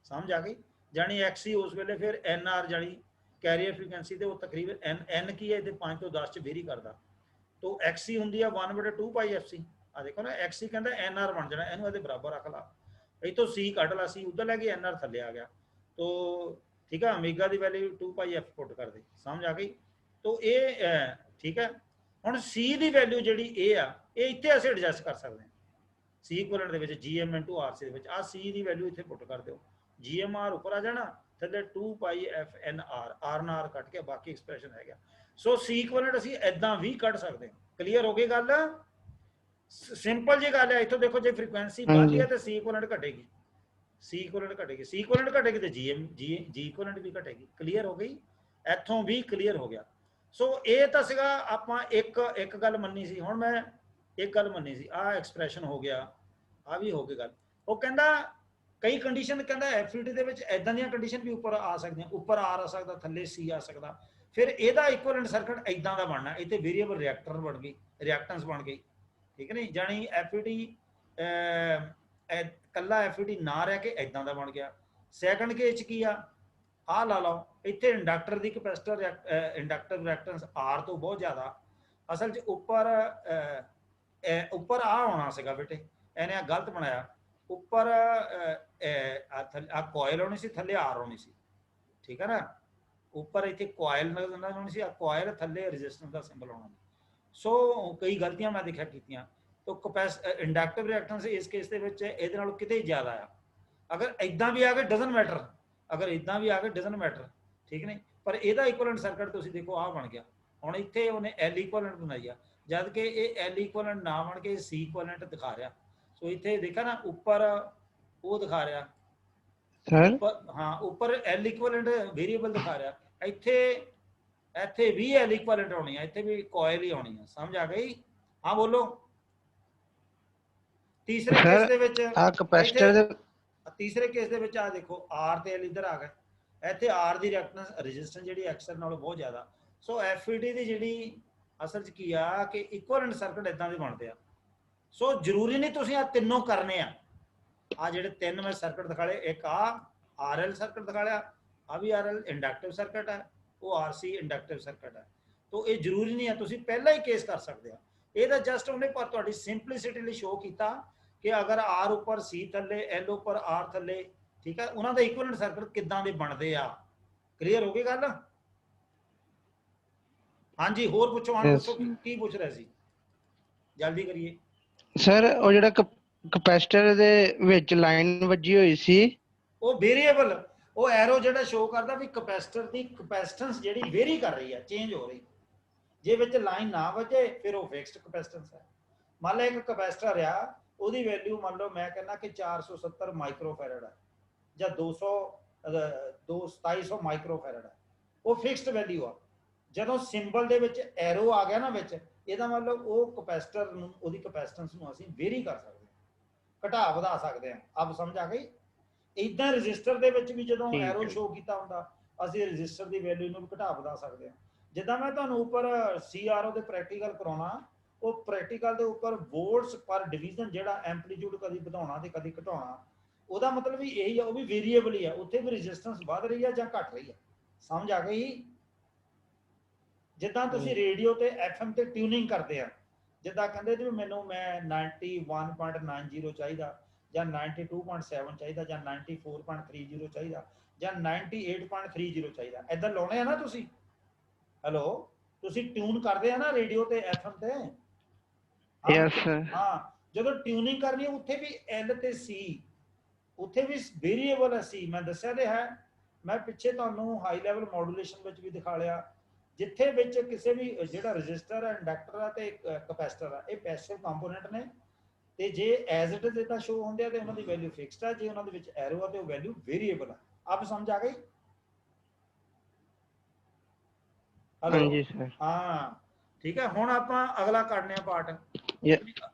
ਸਮਝ ਆ ਗਈ? ਜਾਨੀ XC ਉਸ ਵੇਲੇ ਫਿਰ NR ਜਾਨੀ कैरियर फ्रीक्वेंसी ਤੇ ਉਹ ਤਕਰੀਬਨ n ਕੀ ਹੈ ਇਹਦੇ 5 ਤੋਂ 10 ਚ ਵੇਰੀ ਕਰਦਾ, तो XC ਹੁੰਦੀ ਆ 1/2 ਪਾਈ FC। ਆ ਦੇਖੋ ਨਾ XC ਕਹਿੰਦਾ NR ਬਣ ਜਾਣਾ, ਇਹਨੂੰ ਇਹਦੇ ਬਰਾਬਰ ਰੱਖ ਲਾ, ਇਥੋਂ C ਕੱਢ ਲਾ, C ਉਧਰ ਲੈ ਕੇ NR ਥੱਲੇ ਆ ਗਿਆ, तो ठीक है ओमेगा ਦੀ ਵੈਲਿਊ 2 ਪਾਈ F ਪੁੱਟ ਕਰ ਦੇ। ਸਮਝ ਆ ਗਈ? तो ਇਹ ਠੀਕ ਹੈ। ਹੁਣ C ਦੀ ਵੈਲਿਊ ਜਿਹੜੀ ਇਹ ਆ, ਇਹ ਇੱਥੇ ਅਸੀਂ ਐਡਜਸਟ ਕਰ ਸਕਦੇ ਹਾਂ C ਇਕੁਇवेलेंट ਦੇ ਵਿੱਚ GM into RC ਦੇ ਵਿੱਚ। ਆ C ਦੀ ਵੈਲਿਊ ਇੱਥੇ ਪੁੱਟ ਕਰ ਦਿਓ, GMR ਉੱਪਰ ਆ ਜਾਣਾ, ਥੱਲੇ 2 ਪਾਈ FNR, R ਨਾਲ ਕੱਟ ਕੇ ਬਾਕੀ ਐਕਸਪ੍ਰੈਸ਼ਨ ਹੈ ਗਿਆ। ਸੋ C ਇਕੁਇवेलेंट ਅਸੀਂ ਐਦਾਂ ਵੀ ਕੱਢ ਸਕਦੇ ਹਾਂ। ਕਲੀਅਰ ਹੋ ਗਈ ਗੱਲ? ਸਿੰਪਲ ਜੀ ਗੱਲ ਹੈ। ਇੱਥੋਂ ਦੇਖੋ ਜੇ ਫ੍ਰੀਕੁਐਂਸੀ ਵੱਧਦੀ ਹੈ ਤੇ C ਇਕੁਇवेलेंट ਘਟੇਗੀ, C ਇਕੁਇवेलेंट ਘਟੇਗੀ, C ਇਕੁਇवेलेंट ਘਟੇਗੀ ਤੇ G ਇਕੁਇवेलेंट ਵੀ ਘਟੇਗੀ। ਕਲੀਅਰ ਹੋ ਗਈ? ਇੱਥੋਂ ਵੀ ਕਲੀਅਰ ਹੋ ਗਿਆ। ਸੋ ਇਹ ਤਾਂ ਸੀਗਾ ਆਪਾਂ ਇੱਕ ਗੱਲ ਮੰਨੀ ਸੀ। ਹੁਣ ਮੈਂ ਇੱਕ ਗੱਲ ਮੰਨੀ ਸੀ, ਆਹ ਐਕਸਪ੍ਰੈਸ਼ਨ ਹੋ ਗਿਆ, ਆ ਵੀ ਹੋ ਗਈ ਗੱਲ। ਉਹ ਕਹਿੰਦਾ ਕਈ ਕੰਡੀਸ਼ਨ ਕਹਿੰਦਾ FET ਦੇ ਵਿੱਚ ਐਦਾਂ ਦੀਆਂ ਕੰਡੀਸ਼ਨ ਵੀ ਉੱਪਰ ਆ ਸਕਦੀਆਂ, ਉੱਪਰ R ਆ ਸਕਦਾ, ਥੱਲੇ C ਆ ਸਕਦਾ। ਫਿਰ ਇਹਦਾ ਇਕੁਇवेलेंट ਸਰਕਟ ਐਦਾਂ ਦਾ ਬਣਨਾ, ਇੱਥੇ ਵੇਰੀਏਬਲ ਰਿਐਕਟਰ ਬਣ ਗਈ, ਰਿਐਕਟੈਂਸ ਬਣ ਗਈ, ਠੀਕ ਨਹੀਂ? ਜਾਨੀ FET ਕੱਲਾ FET ਨਾ ਰਹਿ ਕੇ ਐਦਾਂ ਦਾ ਬਣ ਗਿਆ। ਸੈਕੰਡ ਕੇਸ ਕੀ ਆ, ਆ ਲਾ ਲਓ, ਇੱਥੇ ਇੰਡਕਟਰ ਦੀ ਕਪੈਸਿਟਰ ਇੰਡਕਟਰ ਰਿਐਕਟੈਂਸ R ਤੋਂ ਬਹੁਤ ਜ਼ਿਆਦਾ। ਅਸਲ 'ਚ ਉੱਪਰ ਆ ਹੋਣਾ ਸੀਗਾ ਬੇਟੇ, ਇਹਨੇ ਗਲਤ ਬਣਾਇਆ। ਉੱਪਰ ਆ ਕੋਇਲ ਹੋਣੀ ਸੀ, ਥੱਲੇ R ਹੋਣੀ ਸੀ, ਠੀਕ ਹੈ ਨਾ? ਉੱਪਰ ਇੱਥੇ ਕੋਇਲ ਨਜ਼ਰ ਹੋਣੀ ਸੀ, ਆ ਕੋਇਲ, ਥੱਲੇ ਰੈਜ਼ਿਸਟੈਂਸ ਦਾ ਸਿੰਬਲ ਹੋਣਾ। ਸੋ ਕਈ ਗਲਤੀਆਂ ਮੈਂ ਦੇਖਿਆ ਕੀਤੀਆਂ। तो इंडक्टिव रिएक्टेंस इस केस ਦੇ ਵਿੱਚ ਇਹਦੇ ਨਾਲੋਂ ਕਿਤੇ ਜ਼ਿਆਦਾ ਆ। अगर इदा भी आ गए डजन मैटर, अगर इदा भी आ गए डजन मैटर, ठीक नहीं। पर ਇਹਦਾ इक्विवेलेंट सर्किट ਤੁਸੀਂ देखो आ बन गया। ਹੁਣ ਇੱਥੇ ਉਹਨੇ एल इक्विवेलेंट बनाई आ, जद कि ये एल इक्विवेलेंट ना बन के सी इक्विवेलेंट दिखा रहा। सो इतने देखा ना ऊपर वो दिखा रहा ऊपर, हाँ ऊपर एल इक्विवेलेंट वेरीएबल दिखा रहा, इतने इतने भी एल इक्विवेलेंट आनी है, इतने भी कॉयल ही आनी है। समझ आ गई? हाँ बोलो। तीसरे केस ਦੇ ਵਿੱਚ तीसरे केस ਦੇ ਵਿੱਚ ਆ देखो आर ਤੇ एल इधर आ गए, ਇੱਥੇ आर ਦੀ ਰਿਐਕਟੈਂਸ ਰੈਜ਼ਿਸਟੈਂਸ ਜਿਹੜੀ ਐਕਸਲ ਨਾਲੋਂ ਬਹੁਤ ਜ਼ਿਆਦਾ। ਸੋ ਐਫਈਡੀ ਦੀ ਜਿਹੜੀ ਅਸਲ 'ਚ ਕੀ ਆ ਕਿ ਇਕੁਇਵਲੈਂਟ ਸਰਕਟ ਇਦਾਂ ਦੇ ਬਣਦੇ ਆ। ਸੋ ਜ਼ਰੂਰੀ ਨਹੀਂ ਤੁਸੀਂ ਆ ਤਿੰਨੋਂ ਕਰਨੇ ਆ ਜਿਹੜੇ ਤਿੰਨ ਮੈਂ ਸਰਕਟ ਦਿਖਾ ਲਏ, ਇੱਕ ਆ ਆਰਐਲ ਸਰਕਟ ਦਿਖਾ ਲਿਆ, ਆ ਵੀ ਆਰਐਲ ਇੰਡਕਟਿਵ ਸਰਕਟ ਹੈ, ਉਹ ਆਰਸੀ ਇੰਡਕਟਿਵ ਸਰਕਟ ਹੈ। तो ये जरूरी नहीं है, तुसी पहला ही केस कर सकते हो। ये जस्ट उन्हें पर तुहाडी सिंपलिसिटी लिए शो किया कि अगर आर उपर सी थले एल उपर आर थले, ठीक है, उन्होंने इक्विवेलेंट सर्किट किदां दे बनदे आ। क्लीयर हो गई गल? हाँ जी, होर पुछो। हाँ दसो की पूछ रहे सी, जल्दी करिए सर। ਉਹ ਜਿਹੜਾ ਕਪੈਸਿਟਰ ਦੇ ਵਿੱਚ ਲਾਈਨ ਵੱਜੀ ਹੋਈ ਸੀ, ਉਹ ਵੇਰੀਏਬਲ, ਉਹ ਐਰੋ ਜਿਹੜਾ ਸ਼ੋ ਕਰਦਾ ਵੀ ਕਪੈਸਿਟਰ ਦੀ ਕਪੈਸਿਟੈਂਸ ਜਿਹੜੀ ਵੇਰੀ ਕਰ ਰਹੀ ਹੈ, ਚੇਂਜ ਹੋ ਰਹੀ। ਜੇ ਵਿੱਚ ਲਾਈਨ ਨਾ ਵਜੇ ਫਿਰ ਉਹ ਫਿਕਸਡ ਕਪੈਸਿਟੈਂਸ ਹੈ। ਮੰਨ ਲਓ ਇੱਕ ਕਪੈਸਿਟਰ ਆ, ਉਹਦੀ ਵੈਲਿਊ ਮੰਨ ਲਓ ਮੈਂ ਕਹਿੰਦਾ ਕਿ 470 ਮਾਈਕਰੋਫੈਰਡ ਹੈ ਜਾਂ 2700 ਮਾਈਕਰੋਫੈਰਡ ਹੈ, ਉਹ ਫਿਕਸਡ ਵੈਲਿਊ ਆ। ਜਦੋਂ ਸਿੰਬਲ ਦੇ ਵਿੱਚ ਐਰੋ ਆ ਗਿਆ ਨਾ ਵਿੱਚ, ਇਹਦਾ ਮਤਲਬ ਉਹ ਕਪੈਸਿਟਰ ਨੂੰ, ਉਹਦੀ ਕਪੈਸਿਟੈਂਸ ਨੂੰ ਅਸੀਂ ਵੇਰੀ ਕਰ ਸਕਦੇ ਹਾਂ, ਘਟਾ ਵਧਾ ਸਕਦੇ ਹਾਂ। ਆਪ ਸਮਝ ਆ ਗਈ? ਇਦਾਂ ਰਜਿਸਟਰ ਦੇ ਵਿੱਚ ਵੀ ਜਦੋਂ ਐਰੋ ਸ਼ੋ ਕੀਤਾ ਹੁੰਦਾ, ਅਸੀਂ ਰਜਿਸਟਰ ਦੀ ਵੈਲਿਊ ਨੂੰ ਵੀ ਘਟਾ ਵਧਾ ਸਕਦੇ ਹਾਂ। ਜਿੱਦਾਂ ਮੈਂ ਤੁਹਾਨੂੰ ਉੱਪਰ CRO ਦੇ ਪ੍ਰੈਕਟੀਕਲ ਕਰਾਉਣਾ, ਉਹ ਪ੍ਰੈਕਟੀਕਲ ਦੇ ਉੱਪਰ ਵੋਲਟਸ ਪਰ ਡਿਵੀਜ਼ਨ ਜਿਹੜਾ ਐਂਪਲੀਟਿਊਡ ਕਦੀ ਵਧਾਉਣਾ ਤੇ ਕਦੀ ਘਟਾਉਣਾ, ਉਹਦਾ ਮਤਲਬ ਵੀ ਇਹੀ ਆ, ਉਹ ਵੀ ਵੇਰੀਏਬਲ ਹੀ ਆ। ਉੱਥੇ ਵੀ ਰੈਜ਼ਿਸਟੈਂਸ ਵੱਧ ਰਹੀ ਆ ਜਾਂ ਘਟ ਰਹੀ ਆ। ਸਮਝ ਆ ਗਈ? ਜਿੱਦਾਂ ਤੁਸੀਂ ਰੇਡੀਓ ਤੇ FM ਤੇ ਟਿਊਨਿੰਗ ਕਰਦੇ ਆ, ਜਿੱਦਾਂ ਕਹਿੰਦੇ ਜੀ ਮੈਨੂੰ ਮੈਂ 91.90 ਚਾਹੀਦਾ ਜਾਂ 92.7 ਚਾਹੀਦਾ ਜਾਂ 94.30 ਚਾਹੀਦਾ ਜਾਂ 98.30 ਚਾਹੀਦਾ, ਇੱਦਾਂ ਲਾਉਣੇ ਆ ਨਾ ਤੁਸੀਂ। ਹੈਲੋ, ਤੁਸੀਂ ਟਿਊਨ ਕਰਦੇ ਆ ਨਾ ਰੇਡੀਓ ਤੇ FM ਤੇ? ਹਾਂ, ਜਦੋਂ ਟਿਊਨਿੰਗ ਕਰਨੀ ਉੱਥੇ ਵੀ L ਤੇ C, ਉੱਥੇ ਵੀ ਵੇਰੀਏਬਲ ਹੈ C। ਮੈਂ ਦੱਸਿਆ ਤੇ ਹੈ, ਮੈਂ ਪਿੱਛੇ ਤੁਹਾਨੂੰ ਹਾਈ ਲੈਵਲ ਮੋਡੂਲੇਸ਼ਨ ਵਿੱਚ ਵੀ ਦਿਖਾ ਲਿਆ, ਜਿੱਥੇ ਵਿੱਚ ਕਿਸੇ ਵੀ ਜਿਹੜਾ ਰਜਿਸਟਰ ਹੈ, ਇੰਡਕਟਰ ਹੈ ਤੇ ਕਪੈਸਿਟਰ ਹੈ, ਇਹ ਪੈਸਿਵ ਕੰਪੋਨੈਂਟ ਨੇ। ਤੇ ਜੇ ਐਜ਼ ਇਟ ਇਜ਼ ਇਦਾਂ ਸ਼ੋ ਹੁੰਦੇ ਆ ਤੇ ਉਹਨਾਂ ਦੀ ਵੈਲਿਊ ਫਿਕਸਡ ਹੈ, ਜੇ ਉਹਨਾਂ ਦੇ ਵਿੱਚ ਐਰੋ ਆ ਤੇ ਉਹ ਵੈਲਿਊ ਵੇਰੀਏਬਲ ਹੈ। ਆਪ ਸਮਝ ਆ ਗਈ? ਹਾਂਜੀ ਸਰ। ਹਾਂ ਠੀਕ ਹੈ। ਹੁਣ ਆਪਾਂ ਅਗਲਾ ਕਰਨੇ ਆ ਪਾਰਟ।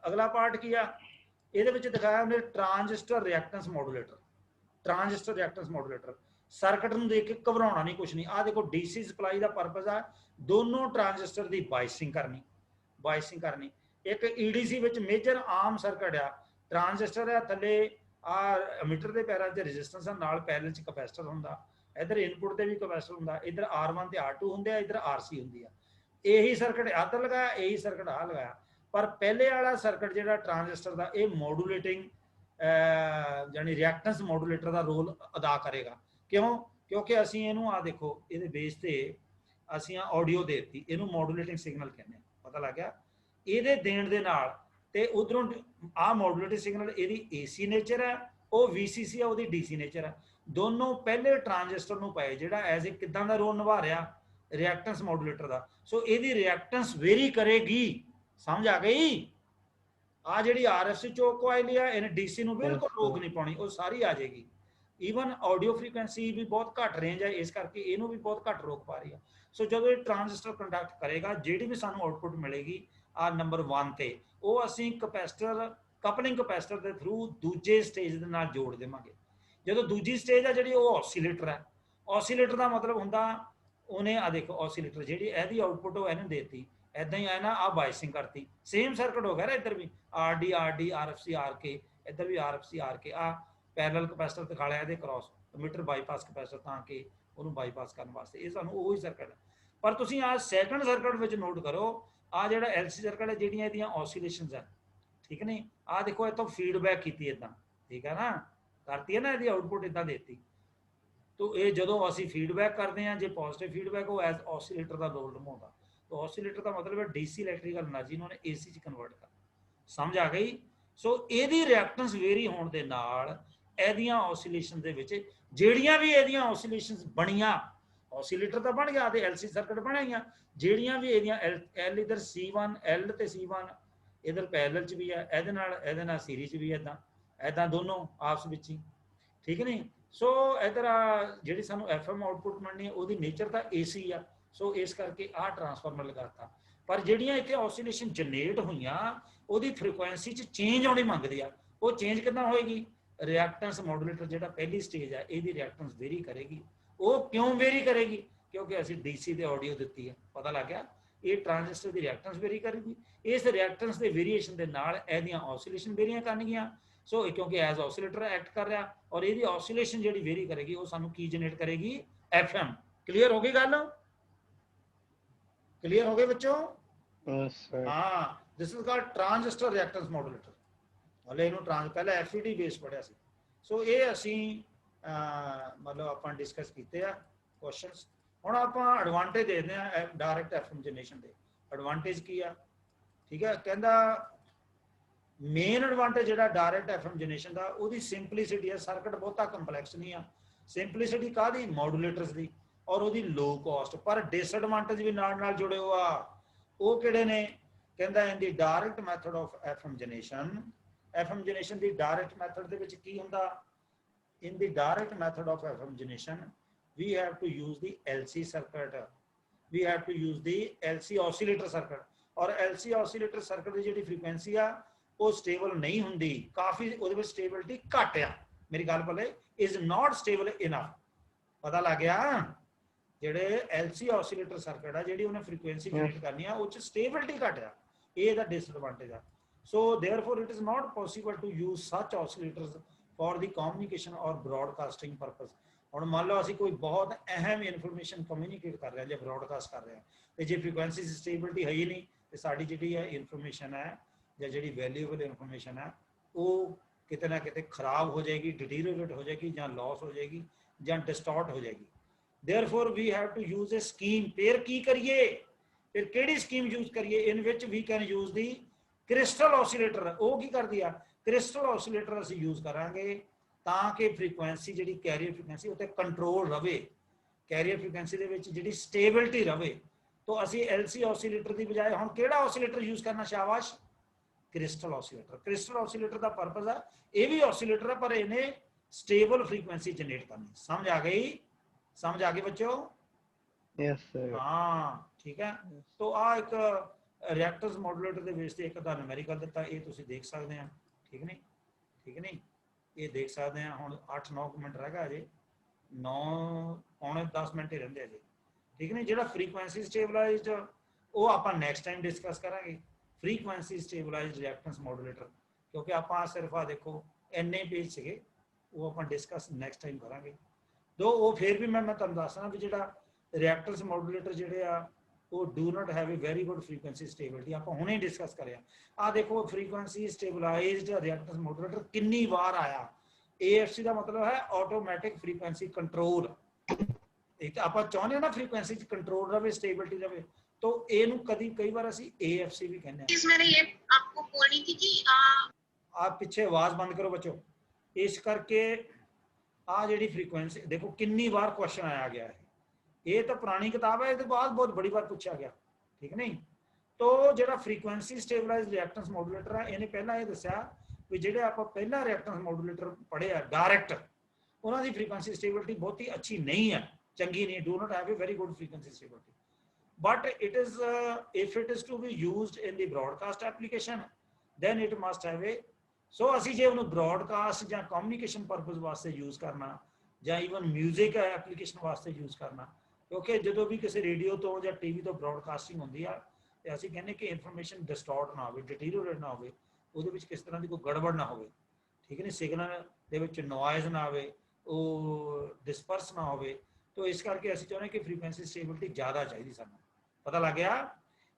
ਅਗਲਾ ਪਾਰਟ ਕੀ ਆ? ਇਹਦੇ ਵਿੱਚ ਦਿਖਾਇਆ ਉਹਨੇ ਟ੍ਰਾਂਜਿਸਟਰ ਰਿਐਕਟੈਂਸ ਮੋਡੂਲੇਟਰ। ਟ੍ਰਾਂਜਿਸਟਰ ਰਿਐਕਟੈਂਸ ਮੋਡੂਲੇਟਰ ਸਰਕਟ ਨੂੰ ਦੇਖ ਕੇ ਘਬਰਾਉਣਾ ਨਹੀਂ, ਕੁਛ ਨਹੀਂ। ਆਹ ਦੇਖੋ DC ਸਪਲਾਈ ਦਾ ਪਰਪਸ ਆ ਦੋਨੋਂ ਟ੍ਰਾਂਜਿਸਟਰ ਦੀ ਬਾਇਸਿੰਗ ਕਰਨੀ। ਇੱਕ EDC ਵਿੱਚ ਮੇਜਰ ਆਮ ਸਰਕਟ ਆ, ਟ੍ਰਾਂਜਿਸਟਰ ਆ, ਥੱਲੇ ਆ ਐਮੀਟਰ ਦੇ ਪੈਰਾਂ 'ਚ ਰੈਜ਼ਿਸਟੈਂਸ ਆ, ਨਾਲ ਪੈਰਲਲ 'ਚ ਕਪੈਸਿਟਰ ਹੁੰਦਾ, इधर इनपुट से भी कैपेसिटर होंगे, इधर R1 ते R2 होंगे, इधर RC होंगी। यही सर्किट इधर लगाया, यही सर्किट आ लगाया। पर पहले वाला सर्किट जो ट्रांजिस्टर का ये मॉड्यूलेटिंग यानी रिएक्टेंस मॉड्यूलेटर का रोल अदा करेगा। क्यों? क्योंकि असी इनू आ देखो ये बेस से असी ऑडियो देती, इनू मॉड्यूलेटिंग सिग्नल कहने, पता लग गया? ये देण दे नाल ते उधरों आ मॉड्यूलेटिंग सिग्नल ये AC नेचर है, वो VCC है, वो DC नेचर है। दोनों पहले ट्रांजिस्टर ਨੂੰ ਪਏ ਜਿਹੜਾ ਐਜ਼ ਇ ਕਿਦਾਂ ਦਾ ਰੋਲ ਨਿਭਾ ਰਿਹਾ ਰਿਐਕਟੈਂਸ ਮੋਡੂਲੇਟਰ ਦਾ। ਸੋ ਇਹਦੀ ਰਿਐਕਟੈਂਸ ਵੇਰੀ ਕਰੇਗੀ। ਸਮਝ ਆ ਗਈ? ਆ ਜਿਹੜੀ RFC ਚੋਕ ਕੋਇਲ ਆ, ਇਹਨੇ DC ਨੂੰ ਬਿਲਕੁਲ ਰੋਕ ਨਹੀਂ ਪਾਉਣੀ, ਉਹ ਸਾਰੀ ਆ ਜਾਏਗੀ। ਈਵਨ ਆਡੀਓ ਫ੍ਰੀਕੁਐਂਸੀ ਵੀ ਬਹੁਤ ਘੱਟ ਰੇਂਜ ਹੈ, ਇਸ ਕਰਕੇ ਇਹਨੂੰ ਵੀ ਬਹੁਤ ਘੱਟ ਰੋਕ ਪਾ ਰਹੀ ਆ। ਸੋ ਜਦੋਂ ਇਹ ਟਰਾਂजिस्टर ਕੰਡਕਟ ਕਰੇਗਾ, ਜਿਹੜੀ ਵੀ ਸਾਨੂੰ ਆਊਟਪੁੱਟ ਮਿਲੇਗੀ ਆ ਨੰਬਰ 1 ਤੇ, ਉਹ ਅਸੀਂ ਕਪੈਸਿਟਰ ਕਪਲਿੰਗ ਕਪੈਸਿਟਰ ਦੇ ਥਰੂ ਦੂਜੇ ਸਟੇਜ ਦੇ ਨਾਲ ਜੋੜ ਦੇਵਾਂਗੇ। ਜਦੋਂ ਦੂਜੀ ਸਟੇਜ ਆ ਜਿਹੜੀ ਉਹ ਆਸੀਲੇਟਰ ਹੈ। ਆਸੀਲੇਟਰ ਦਾ ਮਤਲਬ ਹੁੰਦਾ ਉਹਨੇ ਆ ਦੇਖੋ ਆਸੀਲੇਟਰ ਜਿਹੜੀ ਇਹਦੀ ਆਊਟਪੁੱਟ ਉਹ ਇਹਨੂੰ ਦੇਤੀ, ਇਦਾਂ ਹੀ ਆਇਆ ਨਾ, ਆ ਬਾਇਸਿੰਗ ਕਰਤੀ, ਸੇਮ ਸਰਕਟ ਹੋ ਗਿਆ ਨਾ। ਇੱਧਰ ਵੀ RD RFC RK, ਇੱਧਰ ਵੀ RFC RK। ਆ ਪੈਰਲਲ ਕਪੈਸਿਟਰ ਦਿਖਾ ਲਿਆ ਇਹਦੇ ਕ੍ਰਾਸ ਐਮੀਟਰ ਬਾਈਪਾਸ ਕਪੈਸਿਟਰ, ਤਾਂ ਕਿ ਉਹਨੂੰ ਬਾਈਪਾਸ ਕਰਨ ਵਾਸਤੇ ਇਹ ਸਾਨੂੰ ਉਹੀ ਸਰਕਟ ਹੈ। ਪਰ ਤੁਸੀਂ ਆ ਸੈਕੰਡ ਸਰਕਟ ਵਿੱਚ ਨੋਟ ਕਰੋ, ਆ ਜਿਹੜਾ LC ਸਰਕਟ ਹੈ ਜਿਹੜੀਆਂ ਇਹਦੀਆਂ ਆਸੀਲੇਸ਼ਨਸ ਹੈ, ਠੀਕ ਨਹੀਂ? ਆ ਦੇਖੋ ਇੱਥੋਂ ਫੀਡਬੈਕ ਕੀਤੀ ਇਦਾਂ, ਠੀਕ ਹੈ ਨਾ, करती है ना, यदि आउटपुट इदा देती। तो ये जो असी फीडबैक करते हैं, जो पॉजिटिव फीडबैक वो एज ऑसीलेटर का रोल निभाता। तो ऑसीलेटर का मतलब है DC इलैक्ट्रिकल एनर्जी उन्होंने AC कन्वर्ट कर। ਸਮਝ ਆ ਗਈ। ਸੋ ਇਹਦੀ ਰਿਐਕਟੈਂਸ ਵੇਰੀ ਹੋਣ ਦੇ ਨਾਲ ਇਹਦੀਆਂ ਆਸੀਲੇਸ਼ਨ ਦੇ ਵਿੱਚ ਜਿਹੜੀਆਂ ਵੀ ਇਹਦੀਆਂ ਆਸੀਲੇਸ਼ਨਸ ਬਣੀਆਂ, ਆਸੀਲੇਟਰ ਤਾਂ ਬਣ ਗਿਆ ਤੇ ਐਲਸੀ ਸਰਕਟ ਬਣਾਈਆਂ, ਜਿਹੜੀਆਂ ਵੀ ਇਹਦੀਆਂ ਐਲ ਇਧਰ C1 ਐਲ ਤੇ C1 ਇਧਰ ਪੈਰਲਲ ਚ ਵੀ ਹੈ, ਇਹਦੇ ਨਾਲ ਸੀਰੀਜ਼ ਵੀ ਇਦਾਂ ਇਦਾਂ ਦੋਨੋਂ ਆਪਸ ਵਿੱਚ ਹੀ, ਠੀਕ ਨਹੀਂ। ਸੋ ਇਧਰ ਜਿਹੜੀ ਸਾਨੂੰ FM ਆਊਟਪੁੱਟ ਮਿਲਣੀ ਹੈ ਉਹਦੀ ਨੇਚਰ ਤਾਂ AC ਆ, ਸੋ ਇਸ ਕਰਕੇ ਆਹ ਟਰਾਂਸਫਾਰਮਰ ਲਗਾਤਾ। ਪਰ ਜਿਹੜੀਆਂ ਇੱਥੇ ਆਸੀਲੇਸ਼ਨ ਜਨਰੇਟ ਹੋਈਆਂ ਉਹਦੀ ਫ੍ਰੀਕੁਐਂਸੀ 'ਚ ਚੇਂਜ ਆਉਣੀ ਮੰਗਦੀ ਆ। ਉਹ ਚੇਂਜ ਕਿੱਦਾਂ ਹੋਏਗੀ? ਰਿਐਕਟੈਂਸ ਮੋਡੂਲੇਟਰ ਜਿਹੜਾ ਪਹਿਲੀ ਸਟੇਜ ਹੈ ਇਹਦੀ ਰਿਐਕਟੈਂਸ ਵੇਰੀ ਕਰੇਗੀ। ਉਹ ਕਿਉਂ ਵੇਰੀ ਕਰੇਗੀ? ਕਿਉਂਕਿ ਅਸੀਂ DC ਦੇ ਆਡੀਓ ਦਿੱਤੀ ਹੈ, ਪਤਾ ਲੱਗ ਗਿਆ। ਇਹ ਟ੍ਰਾਂਜ਼ਿਸਟਰ ਦੀ ਰਿਐਕਟੈਂਸ ਵੇਰੀ ਕਰੇਗੀ, ਇਸ ਰਿਐਕਟੈਂਸ ਦੇ ਵੇਰੀਏਸ਼ਨ ਦੇ ਨਾਲ ਇਹਦੀਆਂ ਆਸੀਲੇਸ਼ਨ ਵੇਰੀਆਂ ਕਰਨਗੀਆਂ। ਸੋ ਕਿਉਂਕਿ ਐਜ਼ ਆਸੀਲੇਟਰ ਐਕਟ ਕਰ ਰਿਹਾ, ਔਰ ਇਹਦੀ ਆਸੀਲੇਸ਼ਨ ਜਿਹੜੀ ਵੇਰੀ ਕਰੇਗੀ ਉਹ ਸਾਨੂੰ ਕੀ ਜਨਰੇਟ ਕਰੇਗੀ? FM। ਕਲੀਅਰ ਹੋ ਗਈ ਗੱਲ? ਕਲੀਅਰ ਹੋ ਗਏ ਬੱਚੋ? ਹਾਂ, ਦਿਸ ਇਜ਼ ਕਾਲਡ ਟ੍ਰਾਂਜ਼ਿਸਟਰ ਰਿਐਕਟੈਂਸ ਮੋਡੂਲੇਟਰ। ਹਲੇ ਇਹਨੂੰ ਪਹਿਲਾਂ FET ਬੇਸ ਪੜਿਆ ਸੀ। ਸੋ ਇਹ ਅਸੀਂ ਮਤਲਬ ਆਪਾਂ ਡਿਸਕਸ ਕੀਤੇ ਆ ਕੁਐਸਚਨਸ। ਹੁਣ ਆਪਾਂ ਐਡਵਾਂਟੇਜ ਦੇਖਦੇ ਆ ਡਾਇਰੈਕਟ FM ਜਨਰੇਸ਼ਨ ਦੇ। ਐਡਵਾਂਟੇਜ ਕੀ ਆ? ਠੀਕ ਹੈ, ਕਹਿੰਦਾ ਮੇਨ ਐਡਵਾਂਟੇਜ ਜਿਹੜਾ ਡਾਇਰੈਕਟ FM ਜਨਰੇਸ਼ਨ ਦਾ, ਉਹਦੀ ਸਿੰਪਲਿਸਿਟੀ ਹੈ। ਸਰਕਟ ਬਹੁਤਾ ਕੰਪਲੈਕਸ ਨਹੀਂ ਆ। ਸਿੰਪਲਿਸਿਟੀ ਕਾਹਦੀ? ਮੋਡੂਲੇਟਰਸ ਦੀ, ਔਰ ਉਹਦੀ ਲੋ ਕਾਸਟ। ਪਰ ਡਿਸਐਡਵਾਂਟੇਜ ਵੀ ਨਾਲ ਜੁੜੇ ਹੋ ਆ। ਉਹ ਕਿਹੜੇ ਨੇ? ਕਹਿੰਦਾ ਇਨ ਦੀ direct method of FM generation, FM generation the direct method ਦੇ ਵਿੱਚ ਕੀ ਹੁੰਦਾ? ਇਨ ਦੀ direct method of FM generation we have to use the LC circuit, we have to use the LC oscillator circuit। और LC oscillator circuit ਦੀ ਜਿਹੜੀ ਫ੍ਰੀਕੁਐਂਸੀ ਆ ਉਹ ਸਟੇਬਲ ਨਹੀਂ ਹੁੰਦੀ, ਕਾਫੀ ਉਹਦੇ ਵਿੱਚ ਸਟੇਬਿਲਿਟੀ ਘੱਟ ਆ। ਮੇਰੀ ਗੱਲ ਬੋਲੇ, is not stable enough। ਪਤਾ ਲੱਗ ਗਿਆ? ਜਿਹੜੇ LC oscillator circuit ਆ ਜਿਹੜੀ ਉਹਨੇ ਫ੍ਰੀਕੁਐਂਸੀ ਜਨਰੇਟ ਕਰਨੀ ਆ ਉਹ ਚ ਸਟੇਬਿਲਿਟੀ ਘੱਟ ਆ। ਇਹ ਇਹਦਾ ਡਿਸਐਡਵਾਂਟੇਜ ਆ। so therefore it is not possible to use such oscillators for the communication or broadcasting purpose। ਹੁਣ ਮੰਨ ਲਓ ਅਸੀਂ ਕੋਈ ਬਹੁਤ ਅਹਿਮ ਇਨਫੋਰਮੇਸ਼ਨ ਕਮਿਊਨੀਕੇਟ ਕਰ ਰਹੇ ਹਾਂ ਜਾਂ ਬ੍ਰੌਡਕਾਸਟ ਕਰ ਰਹੇ ਹਾਂ, ਤੇ ਜੇ ਫ੍ਰੀਕੁਐਂਸੀ ਸਟੇਬਿਲਿਟੀ ਹੈ ਹੀ ਨਹੀਂ ਤੇ ਸਾਡੀ ਜਿਹੜੀ ਹੈ ਇਨਫੋਰਮੇਸ਼ਨ ਹੈ ਜਾਂ ਜਿਹੜੀ ਵੈਲਿਊਏਬਲ ਇਨਫੋਰਮੇਸ਼ਨ ਹੈ ਉਹ ਕਿਤੇ ਨਾ ਕਿਤੇ ਖਰਾਬ ਹੋ ਜਾਏਗੀ, ਡਿਟੀਰੀਓਰੇਟ ਹੋ ਜਾਏਗੀ, ਜਾਂ ਲਾਸ ਹੋ ਜਾਏਗੀ, ਜਾਂ ਡਿਸਟੋਰਟ ਹੋ ਜਾਏਗੀ। therefore we have to use a scheme। ਫਿਰ ਕੀ ਕਰੀਏ? ਫਿਰ ਕਿਹੜੀ ਸਕੀਮ ਯੂਜ਼ ਕਰੀਏ? ਇਨ ਵਿੱਚ ਵੀ ਕੈਨ ਯੂਜ਼ ਦੀ ਕ੍ਰਿਸਟਲ ਆਸੀਲੇਟਰ। ਉਹ ਕੀ ਕਰਦੀ ਆ? ਕ੍ਰਿਸਟਲ ਆਸੀਲੇਟਰ ਅਸੀਂ ਯੂਜ਼ ਕਰਾਂਗੇ ਤਾਂ ਕਿ ਫ੍ਰੀਕੁਐਂਸੀ ਜਿਹੜੀ ਕੈਰੀਅਰ ਫ੍ਰੀਕੁਐਂਸੀ ਉੱਤੇ ਕੰਟਰੋਲ ਰਵੇ, ਕੈਰੀਅਰ ਫ੍ਰੀਕੁਐਂਸੀ ਦੇ ਵਿੱਚ ਜਿਹੜੀ ਸਟੇਬਿਲਿਟੀ ਰਵੇ। तो ਅਸੀਂ LC ਆਸੀਲੇਟਰ ਦੀ ਬਜਾਏ ਹੁਣ ਕਿਹੜਾ ਆਸੀਲੇਟਰ ਯੂਜ਼ ਕਰਨਾ? ਸ਼ਾਬਾਸ਼, ਕ੍ਰਿਸਟਲ ਆਸੀਲੇਟਰ। ਕ੍ਰਿਸਟਲ ਆਸੀਲੇਟਰ ਦਾ ਪਰਪਸ ਆ, ਇਹ ਵੀ ਆਸੀਲੇਟਰ ਹੈ ਪਰ ਇਹਨੇ ਸਟੇਬਲ ਫ੍ਰੀਕੁਐਂਸੀ ਜਨਰੇਟ ਕਰਨੀ। ਸਮਝ ਆ ਗਈ? समझ आ गई बच्चों? Yes sir. हाँ ठीक है। तो आ एक रिएक्टर्स मॉड्यूलेटर ਦੇ ਬੇਸ ਤੇ ਇੱਕ ਦਾ ਨੂਮੈਰੀਕਲ ਦਿੱਤਾ, ਇਹ ਤੁਸੀਂ ਦੇਖ ਸਕਦੇ ਆ। ਠੀਕ ਨਹੀਂ? ਠੀਕ ਨਹੀਂ? ਇਹ ਦੇਖ ਸਕਦੇ ਆ। ਹੁਣ 8-9 ਮਿੰਟ ਰਹਿ ਗਿਆ ਅਜੇ, 9-10 ਮਿੰਟ ਹੀ ਰਹਿੰਦੇ ਅਜੇ। ਠੀਕ ਨਹੀਂ? ਜਿਹੜਾ ਫ੍ਰੀਕੁਐਂਸੀ ਸਟੇਬਲਾਈਜ਼ਡ ਉਹ ਆਪਾਂ ਨੈਕਸਟ ਟਾਈਮ ਡਿਸਕਸ ਕਰਾਂਗੇ। ਫ੍ਰੀਕੁਐਂਸੀ ਸਟੇਬਲਾਈਜ਼ਡ ਰਿਐਕਟੈਂਸ ਮੋਡੂਲੇਟਰ, ਕਿਉਂਕਿ ਆਪਾਂ ਸਿਰਫ ਆ ਦੇਖੋ ਇੰਨੇ ਪੇਜ ਸੀਗੇ, ਉਹ ਆਪਾਂ ਡਿਸਕਸ ਨੈਕਸਟ ਟਾਈਮ ਕਰਾਂਗੇ। ਦੋ ਉਹ ਫਿਰ ਵੀ ਮੈਂ ਤੁਹਾਨੂੰ ਦੱਸਣਾ ਵੀ ਜਿਹੜਾ ਰਿਐਕਟਰਸ ਮੋਡੂਲੇਟਰ ਜਿਹੜੇ ਆ ਉਹ do not have a very good frequency stability. ਆਪਾਂ ਹੁਣੇ ਡਿਸਕਸ ਕਰਿਆ। ਆ ਦੇਖੋ ਫ੍ਰੀਕੁਐਂਸੀ ਸਟੇਬਲਾਈਜ਼ਡ ਰਿਐਕਟਰਸ ਮੋਡੂਲੇਟਰ ਕਿੰਨੀ ਵਾਰ ਆਇਆ। AFC ਦਾ ਮਤਲਬ ਹੈ ਆਟੋਮੈਟਿਕ ਫ੍ਰੀਕੁਐਂਸੀ ਕੰਟਰੋਲ। ਇੱਕ ਆਪਾਂ ਚਾਹੁੰਦੇ ਹਾਂ ਨਾ ਫ੍ਰੀਕੁਐਂਸੀ ਚ ਕੰਟਰੋਲ ਰਵੇ, ਸਟੇਬਿਲਿਟੀ ਰਵੇ, तो ਇਹਨੂੰ ਕਈ ਵਾਰ ਅਸੀਂ AFC ਵੀ ਕਹਿੰਦੇ ਹਾਂ। मैंने ये आपको बोलनी थी कि आप ਪਿੱਛੇ ਆਵਾਜ਼ ਬੰਦ ਕਰੋ ਬੱਚੋ। ਇਸ ਕਰਕੇ ਆ ਜਿਹੜੀ ਫ੍ਰੀਕੁਐਂਸੀ ਦੇਖੋ ਕਿੰਨੀ ਵਾਰ ਕੁਐਸਚਨ ਆਇਆ ਗਿਆ ਹੈ। ਇਹ ਤਾਂ ਪੁਰਾਣੀ ਕਿਤਾਬ ਹੈ, ਇਹਦੇ ਬਾਅਦ ਬਹੁਤ ਬੜੀ ਵਾਰ ਪੁੱਛਿਆ ਗਿਆ। ਠੀਕ ਨਹੀਂ? तो ਜਿਹੜਾ ਫ੍ਰੀਕੁਐਂਸੀ ਸਟੇਬਲਾਈਜ਼ਡ ਰਿਐਕਟੈਂਸ ਮੋਡੂਲੇਟਰ ਆ, ਇਹਨੇ ਪਹਿਲਾਂ ਇਹ ਦੱਸਿਆ ਵੀ ਜਿਹੜੇ ਆਪਾਂ ਪਹਿਲਾਂ ਰਿਐਕਟੈਂਸ ਮੋਡੂਲੇਟਰ ਪੜ੍ਹੇ ਆ ਡਾਇਰੈਕਟ, ਉਹਨਾਂ ਦੀ ਫ੍ਰੀਕੁਐਂਸੀ ਸਟੇਬਿਲਿਟੀ ਬਹੁਤੀ ਅੱਛੀ ਨਹੀਂ ਹੈ, ਚੰਗੀ ਨਹੀਂ, do not have a very good frequency stability. But it is if it is to be used in the broadcast application, then it must have a so ਅਸੀਂ ਜੇ ਉਹਨੂੰ broadcast ਜਾਂ communication purpose ਵਾਸਤੇ use ਕਰਨਾ ਜਾਂ even music application ਵਾਸਤੇ use ਕਰਨਾ, ਕਿਉਂਕਿ ਜਦੋਂ ਵੀ ਕਿਸੇ ਰੇਡੀਓ ਤੋਂ ਜਾਂ ਟੀਵੀ ਤੋਂ broadcasting ਹੁੰਦੀ ਆ ਤੇ ਅਸੀਂ ਕਹਿੰਦੇ ਕਿ ਇਨਫੋਰਮੇਸ਼ਨ ਡਿਸਟੋਰਟ ਨਾ ਹੋਵੇ, ਡਿਟੀਰੀਓਰੇਟ ਨਾ ਹੋਵੇ, ਉਹਦੇ ਵਿੱਚ ਕਿਸ ਤਰ੍ਹਾਂ ਦੀ ਕੋਈ ਗੜਬੜ ਨਾ ਹੋਵੇ। ਠੀਕ ਨਹੀਂ? ਸਿਗਨਲ ਦੇ ਵਿੱਚ ਨੋਇਜ਼ ਨਾ ਆਵੇ, ਉਹ ਡਿਸਪਰਸ ਨਾ ਹੋਵੇ। तो ਇਸ ਕਰਕੇ ਅਸੀਂ ਚਾਹੁੰਦੇ ਕਿ ਫ੍ਰੀਕੁਐਂਸੀ ਸਟੇਬਿਲਿਟੀ ਜ਼ਿਆਦਾ ਚਾਹੀਦੀ ਸਾਨੂੰ। पता लग गया?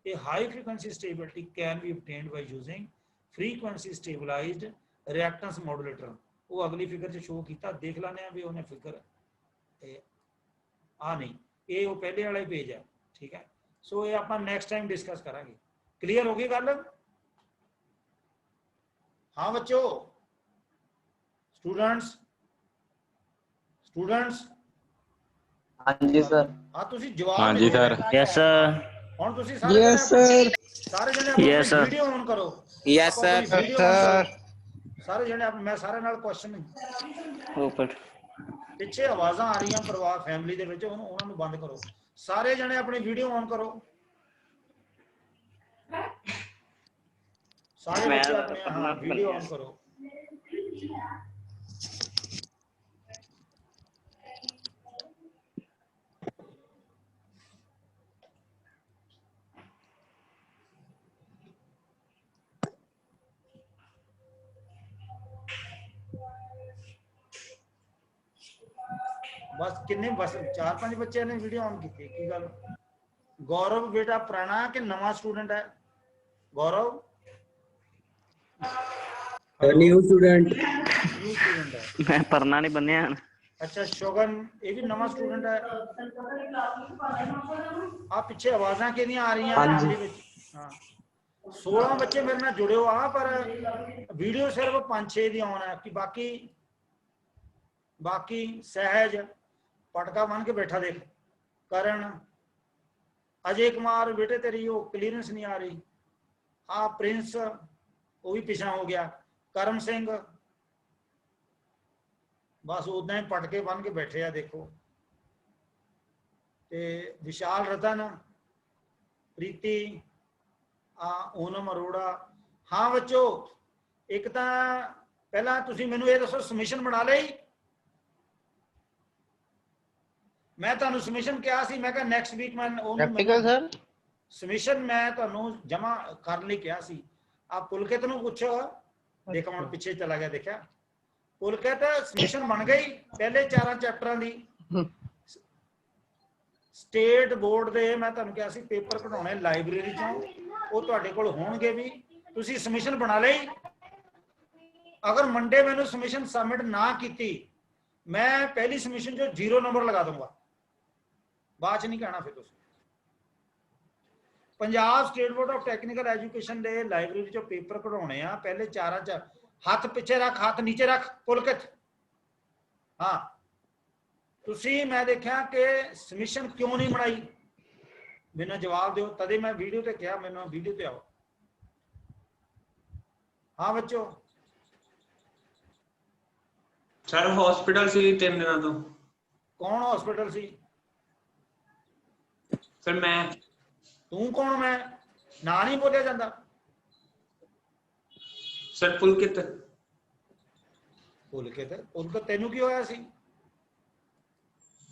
A high frequency stability can be obtained by using frequency stabilized reactance modulator। वो अगली फिगर शो किया, देख लाने भी उन्हें फिगर आ नहीं, ये वो पहले वाला पेज है। ठीक है? सो ये आप नेक्स्ट टाइम डिस्कस करांगे। क्लियर होगी गल? हाँ बच्चों, स्टूडेंट्स हाँ जी सर। हाँ तुसी जवाब हाँ नहीं जी दे सर। रहे। Yes sir. हुण तुसी सारे यस सर। सारे जने अपनी Yes, sir. वीडियो ऑन करो। यस आप अपनी सर। वीडियो ऑन सर करो सारे जने। मैं सारे नाल क्वेश्चन ऊपर ਪਿੱਛੇ ਆਵਾਜ਼ਾਂ ਆ ਰਹੀਆਂ ਪਰਿਵਾਰ ਫੈਮਿਲੀ ਦੇ ਵਿੱਚ, ਉਹਨਾਂ ਨੂੰ ਬੰਦ ਕਰੋ। ਸਾਰੇ ਜਣੇ ਆਪਣੀ ਵੀਡੀਓ ਔਨ ਕਰੋ। ਸਾਰੇ ਬੱਚੇ ਆਪਣੇ ਹਾਂ ਵੀਡੀਓ ਔਨ ਕਰੋ। बस किन्ने बस 4-5 बच्चे ने वीडियो ऑन की थी। गल गौरव बेटा पुराना कि नवा स्टूडेंट है? गौरव न्यू स्टूडेंट। न्यू स्टूडेंट है। मैं परना नहीं बनया। अच्छा शोगन ये भी नवा स्टूडेंट है। आप पीछे आवाज़ां किहदियां आ रही हैं फैमिली विच? हाँ 16 बच्चे मेरे नाल जुड़े हो आ, पर वीडियो सिर्फ 5-6 दी ऑन है कि बाकी सहज पटका बन के बैठा देख। करण अजय कुमार बेटे तेरी वो क्लीयरेंस नहीं आ रही। हाँ प्रिंस वो भी पिछा हो गया। करम सिंह बस उदा ही पटके बन के बैठे आ देखो। ते विशाल रतन प्रीति ओनम अरोड़ा। हाँ बच्चों एक तो पहला तुसी मैनू ये दसो सबमिशन बना लई? मैं तुहानू सबमिशन कहा सी, मैं कहा नैक्सट वीक मैं प्रैक्टिकल सर सबमिशन मैं तुहानू जमा करने ਲਈ ਕਿਹਾ ਸੀ। आप पुलकित ਨੂੰ ਪੁੱਛੋ। देखो मैं पिछे चला गया देखा। पुलकित सबमिशन बन गई पहले 4 चैप्टरां दी। स्टेट बोर्ड ਦੇ मैं ਤੁਹਾਨੂੰ ਕਿਹਾ ਸੀ ਪੇਪਰ ਕਢਾਉਣੇ ਲਾਇਬ੍ਰੇਰੀ ਚੋਂ, ਉਹ ਤੁਹਾਡੇ ਕੋਲ ਹੋਣਗੇ ਵੀ। ਤੁਸੀਂ सबमिशन ਬਣਾ ਲਈ? अगर मंडे मैंने सबमिशन सबमिट ना की मैं पहली सबमिशन जो 0 नंबर लगा दूंगा। बाद च नहीं कहना फिर तुम। Punjab state board of technical education they library चो पेपर कढाने आ पहले 4 च। हाथ पिछे रख, हाथ नीचे रख पुलकित। हाँ तुसी मैं देखा कि सबमिशन क्यों नहीं बनाई? मैंने जवाब दो तदे मैं वीडियो ते कहा मैंने वीडियो ते आओ। हाँ बच्चों सर हॉस्पिटल सी 3 दिनों तो। कौन हॉस्पिटल सी? सर मैं। तू कौन? मैं ना नहीं बोलिया जाता। सर पुलकित। पुलकित तेनू की होया सी?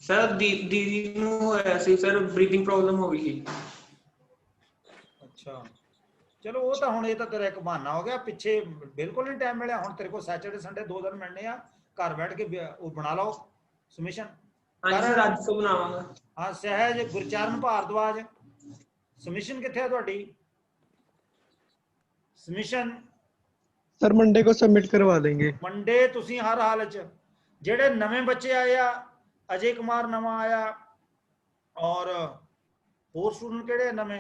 सर दीदी नू होया सी सर, ब्रीथिंग प्रॉब्लम हो गई थी। अच्छा चलो वो तो हुण ये तो तेरा एक बहाना हो गया। पिछे बिल्कुल नहीं टाइम मिलिया। हुण तेरे को सैटरडे संडे 2 दिन मिलने आ, घर बैठ के वो बना लो सबमिशन। हाँ जी सर आज तो बनावांगा। हाँ सहज गुरचरण भारद्वाज सबमिशन कित्थे है तुहाडी? सबमिशन सर मंडे को सबमिट करवा देंगे। मंडे तुसी हर हाल च। जेड़े नवे बच्चे आए आ, अजय कुमार नवा आया और होर स्टूडेंट केड़े नवे?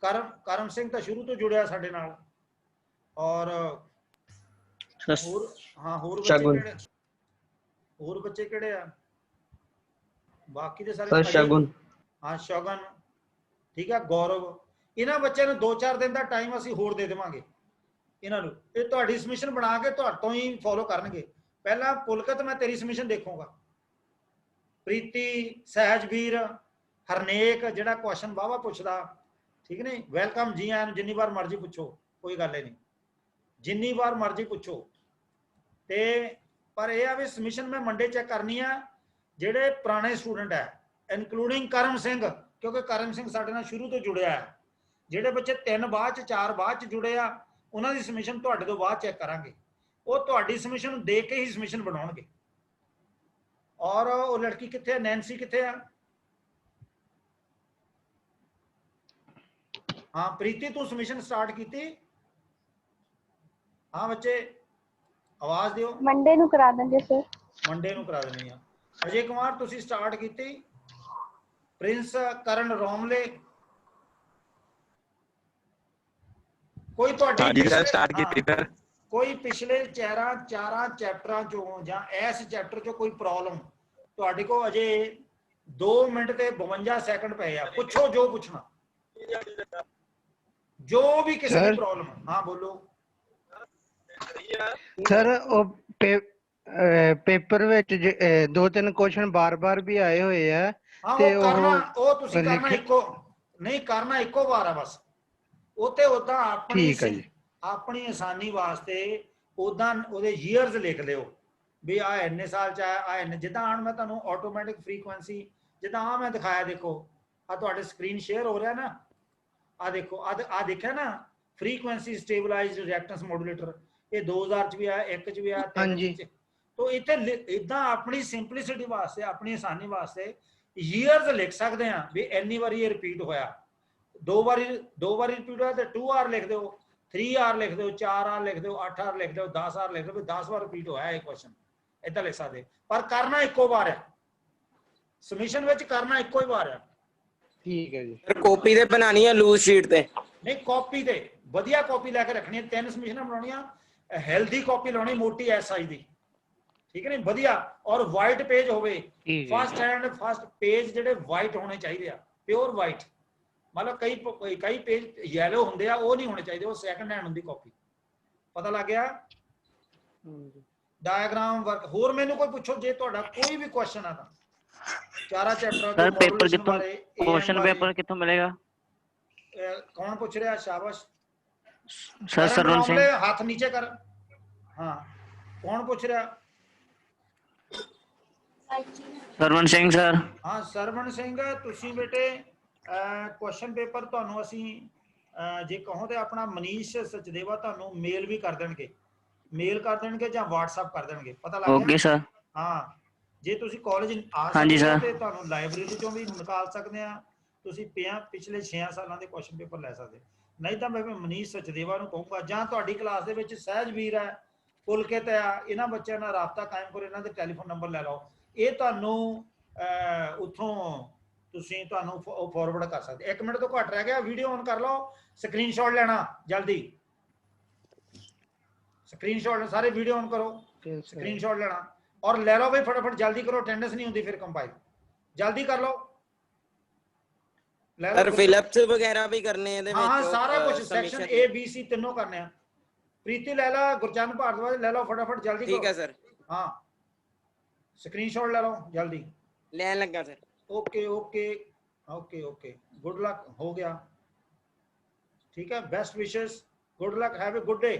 करम सिंह तो शुरू तो जुड़िया साडे नाल। और होर हाँ होर बच्चे केड़े आ? बाकी दे सारे सर शगुन। हाँ शगन ठीक है। गौरव इन्हां बच्चों ने 2-4 दिन का टाइम असीं होर दे देवांगे इन्हां नूं। ये तुहाडी सबमिशन बना के तुहाडे तों ही फॉलो करनगे। पहला पुलकित मैं तेरी सबमिशन देखूंगा। प्रीति सहजवीर हरनेक जिहड़ा क्वेश्चन वाहवा पुछदा ठीक नहीं वेलकम जी आया जिन्नी बार मर्जी पूछो कोई गल नहीं, जिन्नी बार मर्जी पूछो। ते पर यह है भी सबमिशन मैं मंडे चेक करनी है जेडे पुराने स्टूडेंट है इनकलूडिंग करम सिंह, क्योंकि करम सिंह साडे नाल शुरू तो जुड़िया है। जेडे बच्चे 3 बाद 4 बाद जुड़े आ उन्हां दी सबमिशन तुहाडे तो बाद चेक करांगे। वो तुहाडी सबमिशन देख के ही सबमिशन बनाउणगे। और वो लड़की कित्थे है? नैंसी कित्थे है? हाँ प्रीति तू सबमिशन स्टार्ट की? हाँ बच्चे आवाज दियो। मंडे नू करा देंगे सर। मंडे नू करा देनी है। अजय कुमार तुसी स्टार्ट की? प्रिंस करण रोमले कोई हाँ जी सर स्टार्ट की सर। ਕੋਈ ਪਿਛਲੇ ਚਾਰਾਂ ਚੈਪਟਰਾਂ ਚੋਂ ਜਾਂ ਇਸ ਚੈਪਟਰ ਚੋਂ ਕੋਈ ਪ੍ਰੋਬਲਮ ਤੁਹਾਡੇ ਕੋਲ ਅਜੇ 2 ਮਿੰਟ ਤੇ 52 ਸੈਕਿੰਡ ਪਏ ਆ, ਪੁੱਛੋ ਜੋ ਪੁੱਛਣਾ, ਜੋ ਵੀ ਕਿਸੇ ਦੀ Sir? ਪ੍ਰੋਬਲਮ। ਹਾਂ ਬੋਲੋ। ਸਰ ਉਹ ਪੇਪਰ ਵਿੱਚ 2-3 ਕੁਐਸਚਨ ਬਾਰ-ਬਾਰ ਵੀ ਆਏ ਹੋਏ ਆ ਹਾਂ ਤੇ ਉਹ ਕਰਨਾ, ਉਹ ਤੁਸੀਂ ਕਰਨਾ ਲਿਖ- ਇੱਕੋ ਨਹੀਂ ਕਰਨਾ, ਇੱਕੋ ਵਾਰ ਆ ਬਸ। ਉਹ ਤੇ ਉਦਾਂ ਠੀਕ ਹੈ ਜੀ। ਆਪਣੀ ਆਸਾਨੀ ਵਾਸਤੇ ਉਦਾਂ ਉਹਦੇ ਈਅਰਸ ਲਿਖ ਲਿਓ ਵੀ ਆ ਇੰਨੇ ਸਾਲ ਚ ਆਇਆ, ਆ ਇੰਨੇ, ਜਿੱਦਾਂ ਹੁਣ ਮੈਂ ਤੁਹਾਨੂੰ ਆਟੋਮੈਟਿਕ ਫ੍ਰੀਕੁਐਂਸੀ ਜਿੱਦਾਂ ਆ ਮੈਂ ਦਿਖਾਇਆ, ਦੇਖੋ ਆ ਤੁਹਾਡੇ ਸਕਰੀਨ ਸ਼ੇਅਰ ਹੋ ਰਿਹਾ ਨਾ, ਆ ਦੇਖੋ ਆ ਦੇਖਿਆ ਨਾ, ਫ੍ਰੀਕੁਐਂਸੀ ਸਟੇਬਲਾਈਜ਼ਡ ਰਿਐਕਟੈਂਸ ਮੋਡੂਲੇਟਰ, ਇਹ 2000 ਚ ਵੀ ਆਇਆ, 1 ਚ ਵੀ ਆਇਆ, 3 ਚ। तो इतने इदा अपनी सिंपलिसिटी वास्ते, अपनी आसानी वास्ते ईयर्स लिख सकते हैं भी इन्नी बारी ये रिपीट होया, 2 बारी रिपीट होया तो 2 आर लिख दो, 3 आर लिख दो, 4 आर लिख दो, 8 आर लिख दो, 10 आर लिख दो, 10 बार रिपीट होया ये क्वेश्चन, इदा लिख सकते, पर करना इको बार है, सबमिशन विच करना इको ही बार है। ठीक है जी। कॉपी ते बनानी है लूज शीट ते? नहीं कॉपी ते वधिया कॉपी लैके रखनी है, 3 सबमिशनां बनाउणियां, हेल्दी कॉपी लाउणी, मोटी एस साइज दी, ठीक है नहीं, बढ़िया, और वाइट पेज होवे, फर्स्ट हैंड फर्स्ट पेज जेडे वाइट होने चाहिए, प्योर वाइट, मतलब कई पेज येलो होंगे आ, वो नहीं होने चाहिए, वो सैकंड हैंड होंगी कॉपी। पता लग गया? डायग्राम वर्क होर मैनू कोई पूछो जे तुहाडा कोई भी क्वेश्चन है तां चारा चैप्टर सर पेपर कितों, क्वेश्चन पेपर कितों मिलेगा? कौन पूछ रहा? शाबाश सर सरवण सिंह। हाथ नीचे कर। हाँ कौन पूछ रहा? सरवण सिंह सर। हाँ सरवण सिंह, तुसी बेटे क्वेश्चन पेपर ਤੁਹਾਨੂੰ ਅਸੀਂ ਜੇ ਕਹੋ ਤੇ ਆਪਣਾ ਮਨੀਸ਼ ਸਚਦੇਵਾ ਤੁਹਾਨੂੰ ਮੇਲ ਵੀ ਕਰ ਦੇਣਗੇ, ਮੇਲ ਕਰ ਦੇਣਗੇ ਜਾਂ WhatsApp ਕਰ ਦੇਣਗੇ, ਪਤਾ ਲੱਗ ਗਿਆ? Okay sir. ਹਾਂ ਜੇ ਤੁਸੀਂ ਕਾਲਜ ਆ ਹਾਂਜੀ ਸਕਦੇ ਹੋ sir। ਤੇ ਤੁਹਾਨੂੰ ਲਾਇਬ੍ਰੇਰੀ ਚੋਂ ਵੀ ਨਿਕਾਲ ਸਕਦੇ ਆ, ਤੁਸੀਂ ਪਿਛਲੇ 6 ਸਾਲਾਂ ਦੇ ਕੁਐਸਚਨ ਪੇਪਰ ਲੈ ਸਕਦੇ, ਨਹੀਂ ਤਾਂ ਮੈਂ ਮਨੀਸ਼ ਸਚਦੇਵਾ ਨੂੰ ਕਹੂੰਗਾ, ਜਾਂ ਤੁਹਾਡੀ ਕਲਾਸ ਦੇ ਵਿੱਚ ਸਹਿਜਵੀਰ ਹੈ, ਪੁਲਕਿਤ ਆ, ਇਹਨਾਂ ਬੱਚਿਆਂ ਨਾਲ ਰਾਬਤਾ ਕਾਇਮ ਕਰੋ, ਇਹਨਾਂ ਦੇ ਟੈਲੀਫੋਨ ਨੰਬਰ ਲੈ ਲਓ, ਇਹ ਤੁਹਾਨੂੰ ਉੱਥੋਂ ਤੁਸੀਂ ਤੁਹਾਨੂੰ ਫਾਰਵਰਡ ਕਰ ਸਕਦੇ। 1 ਮਿੰਟ ਤੋਂ ਘੱਟ ਰਹਿ ਗਿਆ, ਵੀਡੀਓ ਔਨ ਕਰ ਲਓ, ਸਕਰੀਨਸ਼ਾਟ ਲੈਣਾ ਜਲਦੀ, ਸਕਰੀਨਸ਼ਾਟ ਸਾਰੇ ਵੀਡੀਓ ਔਨ ਕਰੋ, ਸਕਰੀਨਸ਼ਾਟ ਲੈਣਾ और ले लो भाई फटाफट, जल्दी करो, अटेंडेंस नहीं होती फिर कंपाइल, जल्दी कर लो। सर फिलअप्स वगैरह भी करने हैं? हाँ सारा कुछ सेक्शन ए बी सी तीनों करने हैं। प्रीति ले लो, गुरचंद भारद्वाज ले लो, फटाफट जल्दी ठीक है सर। हाँ स्क्रीनशॉट ले लो जल्दी, लेने लगा sir. Okay okay okay okay, good luck, हो गया, ठीक है, best wishes, good luck, have a good day.